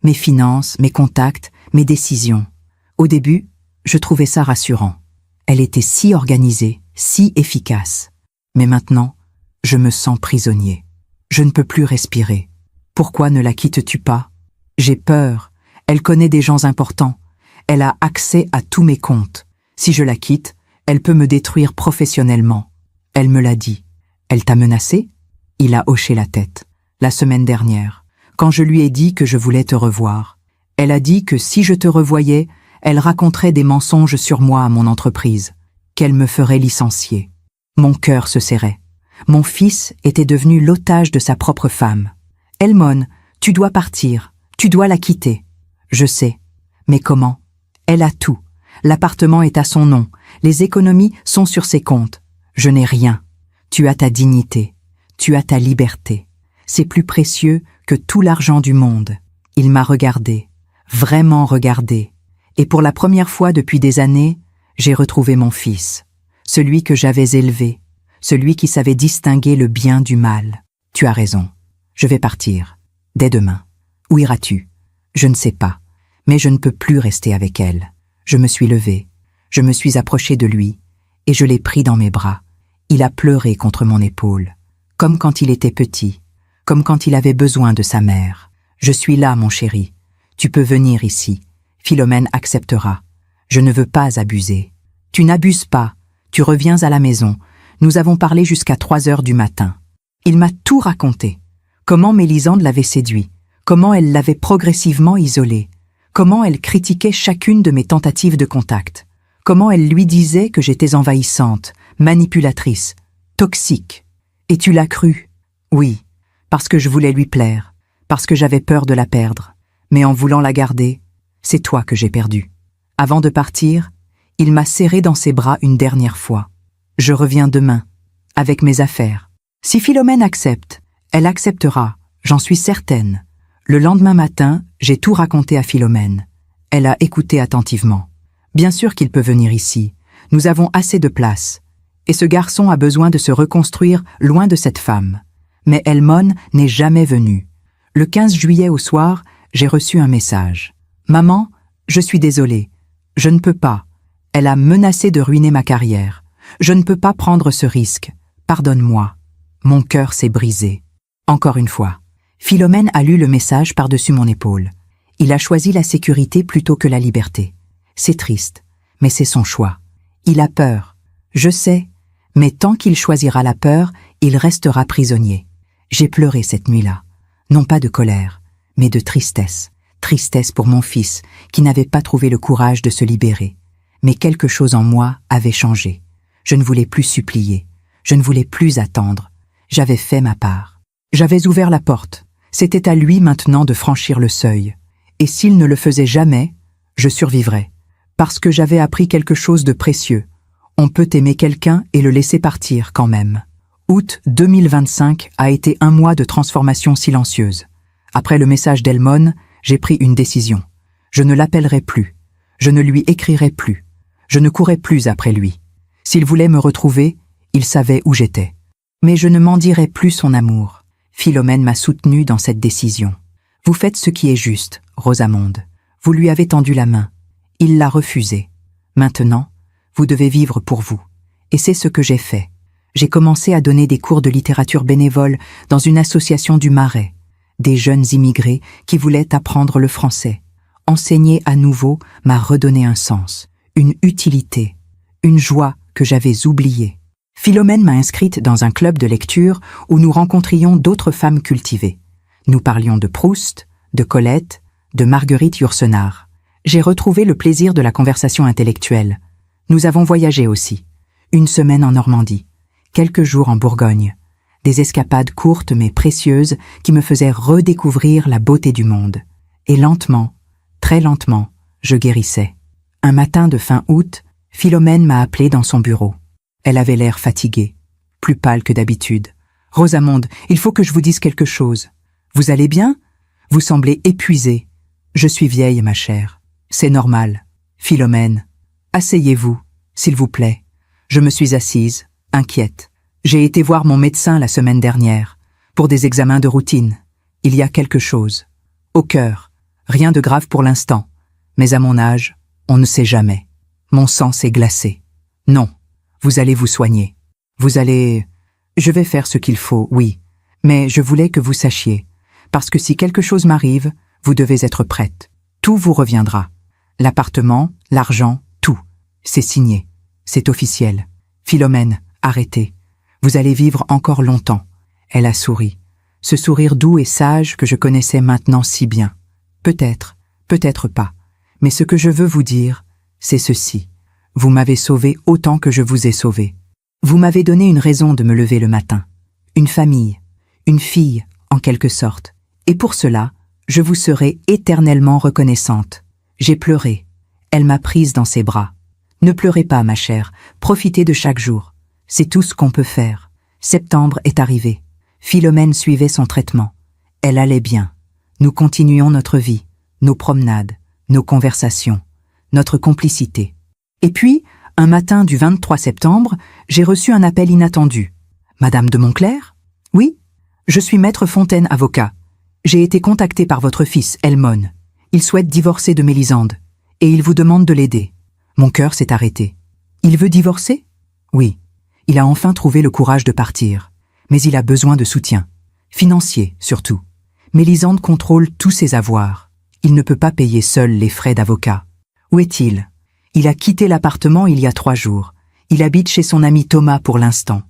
Mes finances, mes contacts, mes décisions. Au début, je trouvais ça rassurant. Elle était si organisée, si efficace. Mais maintenant, je me sens prisonnier. Je ne peux plus respirer. Pourquoi ne la quittes-tu pas? J'ai peur. Elle connaît des gens importants. Elle a accès à tous mes comptes. Si je la quitte, elle peut me détruire professionnellement. Elle me l'a dit. Elle t'a menacé? Il a hoché la tête. La semaine dernière, quand je lui ai dit que je voulais te revoir. Elle a dit que si je te revoyais, Elle raconterait des mensonges sur moi à mon entreprise, qu'elle me ferait licencier. Mon cœur se serrait. Mon fils était devenu l'otage de sa propre femme. « Elmone, tu dois partir, tu dois la quitter. » « Je sais. Mais comment ? Elle a tout. L'appartement est à son nom, les économies sont sur ses comptes. Je n'ai rien. Tu as ta dignité, tu as ta liberté. C'est plus précieux que tout l'argent du monde. » Il m'a regardé, vraiment regardé. Et pour la première fois depuis des années, j'ai retrouvé mon fils, celui que j'avais élevé, celui qui savait distinguer le bien du mal. Tu as raison. Je vais partir. Dès demain. Où iras-tu ? Je ne sais pas. Mais je ne peux plus rester avec elle. Je me suis levée. Je me suis approchée de lui et je l'ai pris dans mes bras. Il a pleuré contre mon épaule, comme quand il était petit, comme quand il avait besoin de sa mère. « Je suis là, mon chéri. Tu peux venir ici. Philomène acceptera. Je ne veux pas abuser. Tu n'abuses pas. Tu reviens à la maison. Nous avons parlé jusqu'à 3 heures du matin. » Il m'a tout raconté. Comment Mélisande l'avait séduit, comment elle l'avait progressivement isolé, comment elle critiquait chacune de mes tentatives de contact, comment elle lui disait que j'étais envahissante, manipulatrice, toxique. Et tu l'as cru? Oui, parce que je voulais lui plaire, parce que j'avais peur de la perdre. Mais en voulant la garder, c'est toi que j'ai perdu. Avant de partir, il m'a serré dans ses bras une dernière fois. Je reviens demain, avec mes affaires. Si Philomène accepte, elle acceptera, j'en suis certaine. Le lendemain matin, j'ai tout raconté à Philomène. Elle a écouté attentivement. Bien sûr qu'il peut venir ici. Nous avons assez de place. Et ce garçon a besoin de se reconstruire loin de cette femme. Mais Elmone n'est jamais venue. Le 15 juillet au soir, j'ai reçu un message. « Maman, je suis désolée. Je ne peux pas. Elle a menacé de ruiner ma carrière. Je ne peux pas prendre ce risque. Pardonne-moi. » Mon cœur s'est brisé. Encore une fois. Philomène a lu le message par-dessus mon épaule. Il a choisi la sécurité plutôt que la liberté. C'est triste, mais c'est son choix. Il a peur. Je sais, mais tant qu'il choisira la peur, il restera prisonnier. J'ai pleuré cette nuit-là. Non pas de colère, mais de tristesse. Tristesse pour mon fils, qui n'avait pas trouvé le courage de se libérer. Mais quelque chose en moi avait changé. Je ne voulais plus supplier. Je ne voulais plus attendre. J'avais fait ma part. J'avais ouvert la porte. C'était à lui maintenant de franchir le seuil. Et s'il ne le faisait jamais, je survivrais. Parce que j'avais appris quelque chose de précieux. On peut aimer quelqu'un et le laisser partir quand même. Août 2025 a été un mois de transformation silencieuse. Après le message d'Elmone, j'ai pris une décision. Je ne l'appellerai plus. Je ne lui écrirai plus. Je ne courais plus après lui. S'il voulait me retrouver, il savait où j'étais. Mais je ne m'en dirai plus son amour. Philomène m'a soutenue dans cette décision. Vous faites ce qui est juste, Rosamonde. Vous lui avez tendu la main. Il l'a refusée. Maintenant, vous devez vivre pour vous. Et c'est ce que j'ai fait. J'ai commencé à donner des cours de littérature bénévole dans une association du Marais. Des jeunes immigrés qui voulaient apprendre le français. Enseigner à nouveau m'a redonné un sens, une utilité, une joie que j'avais oubliée. Philomène m'a inscrite dans un club de lecture où nous rencontrions d'autres femmes cultivées. Nous parlions de Proust, de Colette, de Marguerite Yourcenar. J'ai retrouvé le plaisir de la conversation intellectuelle. Nous avons voyagé aussi. Une semaine en Normandie, quelques jours en Bourgogne. Des escapades courtes mais précieuses qui me faisaient redécouvrir la beauté du monde. Et lentement, très lentement, je guérissais. Un matin de fin août, Philomène m'a appelé dans son bureau. Elle avait l'air fatiguée, plus pâle que d'habitude. « Rosamonde, il faut que je vous dise quelque chose. Vous allez bien? Vous semblez épuisée. Je suis vieille, ma chère. C'est normal. Philomène, asseyez-vous, s'il vous plaît. » Je me suis assise, inquiète. J'ai été voir mon médecin la semaine dernière, pour des examens de routine. Il y a quelque chose. Au cœur. Rien de grave pour l'instant. Mais à mon âge, on ne sait jamais. Mon sang s'est glacé. Non. Vous allez vous soigner. Vous allez... Je vais faire ce qu'il faut, oui. Mais je voulais que vous sachiez. Parce que si quelque chose m'arrive, vous devez être prête. Tout vous reviendra. L'appartement, l'argent, tout. C'est signé. C'est officiel. Philomène, arrêtez. Vous allez vivre encore longtemps. Elle a souri. Ce sourire doux et sage que je connaissais maintenant si bien. Peut-être, peut-être pas. Mais ce que je veux vous dire, c'est ceci. Vous m'avez sauvé autant que je vous ai sauvé. Vous m'avez donné une raison de me lever le matin. Une famille, une fille, en quelque sorte. Et pour cela, je vous serai éternellement reconnaissante. J'ai pleuré. Elle m'a prise dans ses bras. Ne pleurez pas, ma chère. Profitez de chaque jour. C'est tout ce qu'on peut faire. Septembre est arrivé. Philomène suivait son traitement. Elle allait bien. Nous continuions notre vie, nos promenades, nos conversations, notre complicité. Et puis, un matin du 23 septembre, j'ai reçu un appel inattendu. « Madame de Montclair ? » ?»« Oui, je suis maître Fontaine, avocat. J'ai été contacté par votre fils, Elmon. Il souhaite divorcer de Mélisande, et il vous demande de l'aider. » Mon cœur s'est arrêté. « Il veut divorcer ? » ?»« Oui. Il a enfin trouvé le courage de partir. Mais il a besoin de soutien. Financier, surtout. Mélisande contrôle tous ses avoirs. Il ne peut pas payer seul les frais d'avocat. Où est-il ? Il a quitté l'appartement il y a 3 jours. Il habite chez son ami Thomas pour l'instant.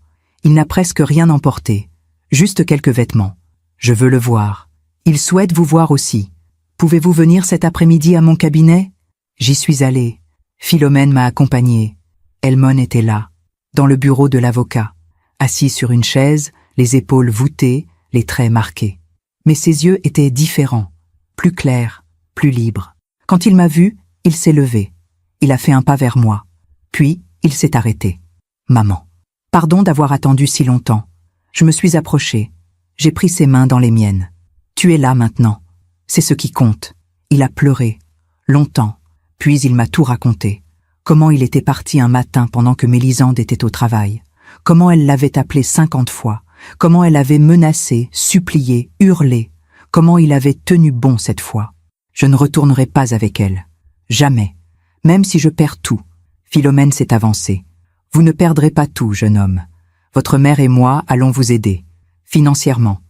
Il n'a presque rien emporté. Juste quelques vêtements. Je veux le voir. Il souhaite vous voir aussi. Pouvez-vous venir cet après-midi à mon cabinet ? J'y suis allé. Philomène m'a accompagné. Elmon était là, dans le bureau de l'avocat, assis sur une chaise, les épaules voûtées, les traits marqués. Mais ses yeux étaient différents, plus clairs, plus libres. Quand il m'a vu, il s'est levé. Il a fait un pas vers moi. Puis, il s'est arrêté. « Maman, pardon d'avoir attendu si longtemps. » Je me suis approchée. J'ai pris ses mains dans les miennes. « Tu es là maintenant. C'est ce qui compte. » Il a pleuré. Longtemps. Puis il m'a tout raconté. Comment il était parti un matin pendant que Mélisande était au travail. Comment elle l'avait appelé 50 fois. Comment elle avait menacé, supplié, hurlé. Comment il avait tenu bon cette fois. Je ne retournerai pas avec elle. Jamais. Même si je perds tout. Philomène s'est avancée. Vous ne perdrez pas tout, jeune homme. Votre mère et moi allons vous aider. Financièrement.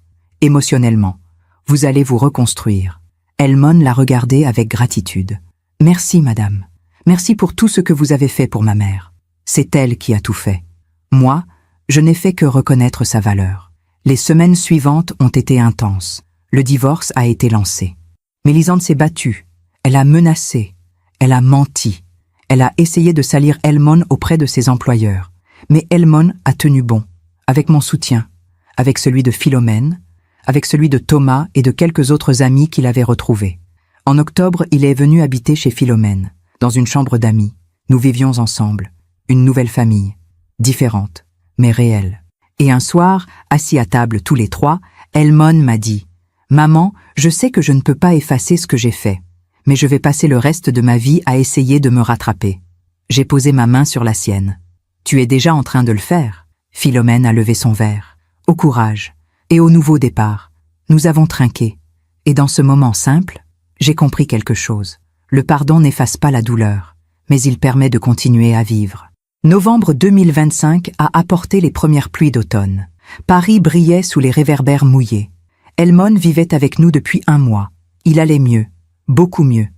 Émotionnellement. Vous allez vous reconstruire. Elmon l'a regardée avec gratitude. Merci, madame. Merci pour tout ce que vous avez fait pour ma mère. C'est elle qui a tout fait. Moi, je n'ai fait que reconnaître sa valeur. Les semaines suivantes ont été intenses. Le divorce a été lancé. Mélisande s'est battue. Elle a menacé. Elle a menti. Elle a essayé de salir Elmon auprès de ses employeurs. Mais Elmon a tenu bon, avec mon soutien, avec celui de Philomène, avec celui de Thomas et de quelques autres amis qu'il avait retrouvés. En octobre, il est venu habiter chez Philomène, dans une chambre d'amis. Nous vivions ensemble, une nouvelle famille, différente, mais réelle. Et un soir, assis à table tous les 3, Elmon m'a dit « Maman, je sais que je ne peux pas effacer ce que j'ai fait, mais je vais passer le reste de ma vie à essayer de me rattraper. » J'ai posé ma main sur la sienne. « Tu es déjà en train de le faire. » Philomène a levé son verre. « Au courage et au nouveau départ. » Nous avons trinqué. Et dans ce moment simple, j'ai compris quelque chose. Le pardon n'efface pas la douleur, mais il permet de continuer à vivre. Novembre 2025 a apporté les premières pluies d'automne. Paris brillait sous les réverbères mouillés. Elmon vivait avec nous depuis 1 mois. Il allait mieux, beaucoup mieux.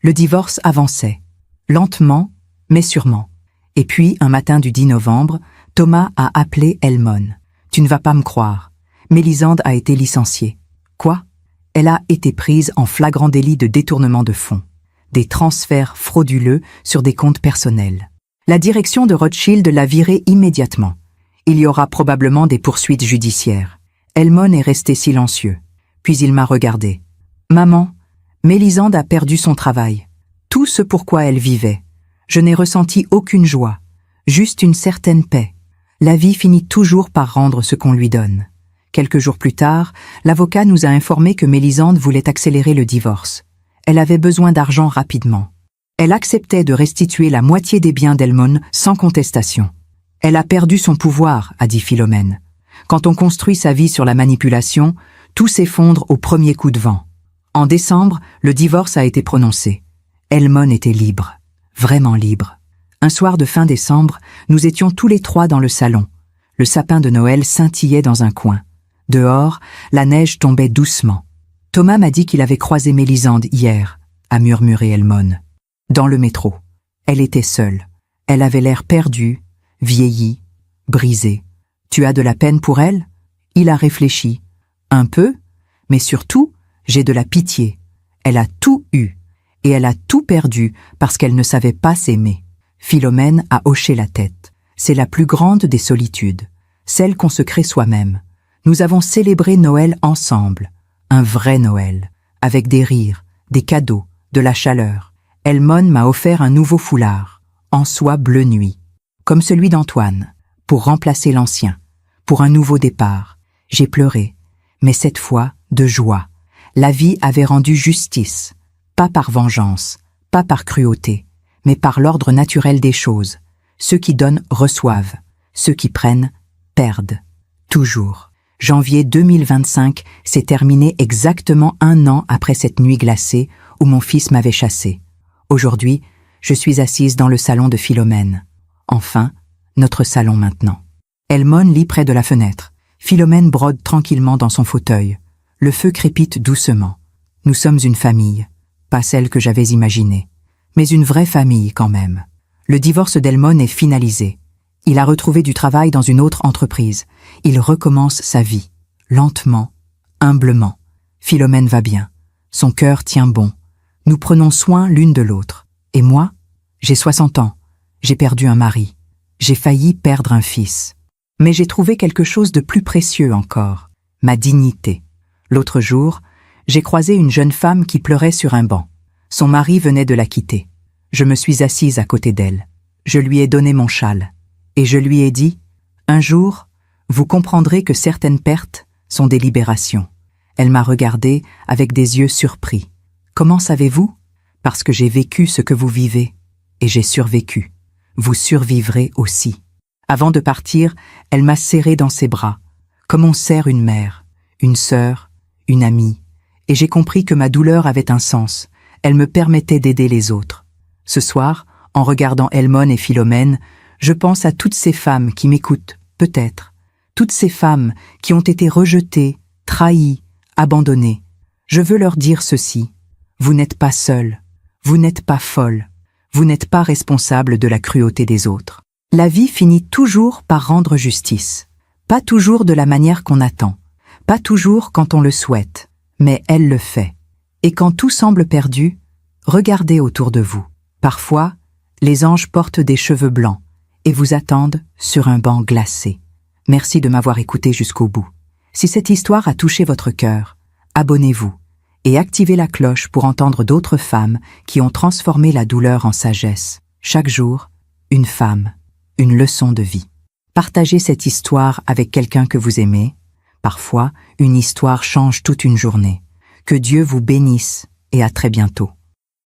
Le divorce avançait, lentement, mais sûrement. Et puis, un matin du 10 novembre, Thomas a appelé Elmon. « Tu ne vas pas me croire. Mélisande a été licenciée. » Quoi ? Elle a été prise en flagrant délit de détournement de fonds. Des transferts frauduleux sur des comptes personnels. La direction de Rothschild l'a virée immédiatement. Il y aura probablement des poursuites judiciaires. Elmon est resté silencieux. Puis il m'a regardé. « Maman, Mélisande a perdu son travail. Tout ce pourquoi elle vivait. Je n'ai ressenti aucune joie, juste une certaine paix. La vie finit toujours par rendre ce qu'on lui donne. » Quelques jours plus tard, l'avocat nous a informé que Mélisande voulait accélérer le divorce. Elle avait besoin d'argent rapidement. Elle acceptait de restituer la moitié des biens d'Elmon sans contestation. Elle a perdu son pouvoir, a dit Philomène. Quand on construit sa vie sur la manipulation, tout s'effondre au premier coup de vent. En décembre, le divorce a été prononcé. Elmon était libre, vraiment libre. Un soir de fin décembre, nous étions tous les 3 dans le salon. Le sapin de Noël scintillait dans un coin. Dehors, la neige tombait doucement. Thomas m'a dit qu'il avait croisé Mélisande hier, a murmuré Elmon. Dans le métro. Elle était seule. Elle avait l'air perdue, vieillie, brisée. Tu as de la peine pour elle ? Il a réfléchi. Un peu, mais surtout, j'ai de la pitié. Elle a tout eu. et elle a tout perdu parce qu'elle ne savait pas s'aimer. Philomène a hoché la tête. C'est la plus grande des solitudes, celle qu'on se crée soi-même. Nous avons célébré Noël ensemble, un vrai Noël, avec des rires, des cadeaux, de la chaleur. Elmone m'a offert un nouveau foulard, en soie bleu nuit, comme celui d'Antoine, pour remplacer l'ancien, pour un nouveau départ. J'ai pleuré, mais cette fois de joie. La vie avait rendu justice, pas par vengeance, pas par cruauté, mais par l'ordre naturel des choses. Ceux qui donnent reçoivent, ceux qui prennent perdent. Toujours. Janvier 2025 s'est terminé exactement 1 an après cette nuit glacée où mon fils m'avait chassé. Aujourd'hui, je suis assise dans le salon de Philomène. Enfin, notre salon maintenant. Elmone lit près de la fenêtre. Philomène brode tranquillement dans son fauteuil. Le feu crépite doucement. Nous sommes une famille, pas celle que j'avais imaginée, mais une vraie famille quand même. Le divorce d'Elmone est finalisé. Il a retrouvé du travail dans une autre entreprise. Il recommence sa vie, lentement, humblement. Philomène va bien. Son cœur tient bon. Nous prenons soin l'une de l'autre. Et moi, j'ai 60 ans. J'ai perdu un mari. J'ai failli perdre un fils. Mais j'ai trouvé quelque chose de plus précieux encore, ma dignité. L'autre jour, j'ai croisé une jeune femme qui pleurait sur un banc. Son mari venait de la quitter. Je me suis assise à côté d'elle. Je lui ai donné mon châle. Et je lui ai dit, « Un jour, vous comprendrez que certaines pertes sont des libérations. » Elle m'a regardé avec des yeux surpris. « Comment savez-vous ? Parce que j'ai vécu ce que vous vivez. Et j'ai survécu. Vous survivrez aussi. » Avant de partir, elle m'a serré dans ses bras, comme on serre une mère, une sœur, une amie. Et j'ai compris que ma douleur avait un sens. Elle me permettait d'aider les autres. Ce soir, en regardant Elmone et Philomène, je pense à toutes ces femmes qui m'écoutent, peut-être. Toutes ces femmes qui ont été rejetées, trahies, abandonnées. Je veux leur dire ceci. Vous n'êtes pas seules. Vous n'êtes pas folles. Vous n'êtes pas responsables de la cruauté des autres. La vie finit toujours par rendre justice. Pas toujours de la manière qu'on attend. Pas toujours quand on le souhaite. Mais elle le fait. Et quand tout semble perdu, regardez autour de vous. Parfois, les anges portent des cheveux blancs et vous attendent sur un banc glacé. Merci de m'avoir écouté jusqu'au bout. Si cette histoire a touché votre cœur, abonnez-vous et activez la cloche pour entendre d'autres femmes qui ont transformé la douleur en sagesse. Chaque jour, une femme, une leçon de vie. Partagez cette histoire avec quelqu'un que vous aimez. Parfois, une histoire change toute une journée. Que Dieu vous bénisse et à très bientôt.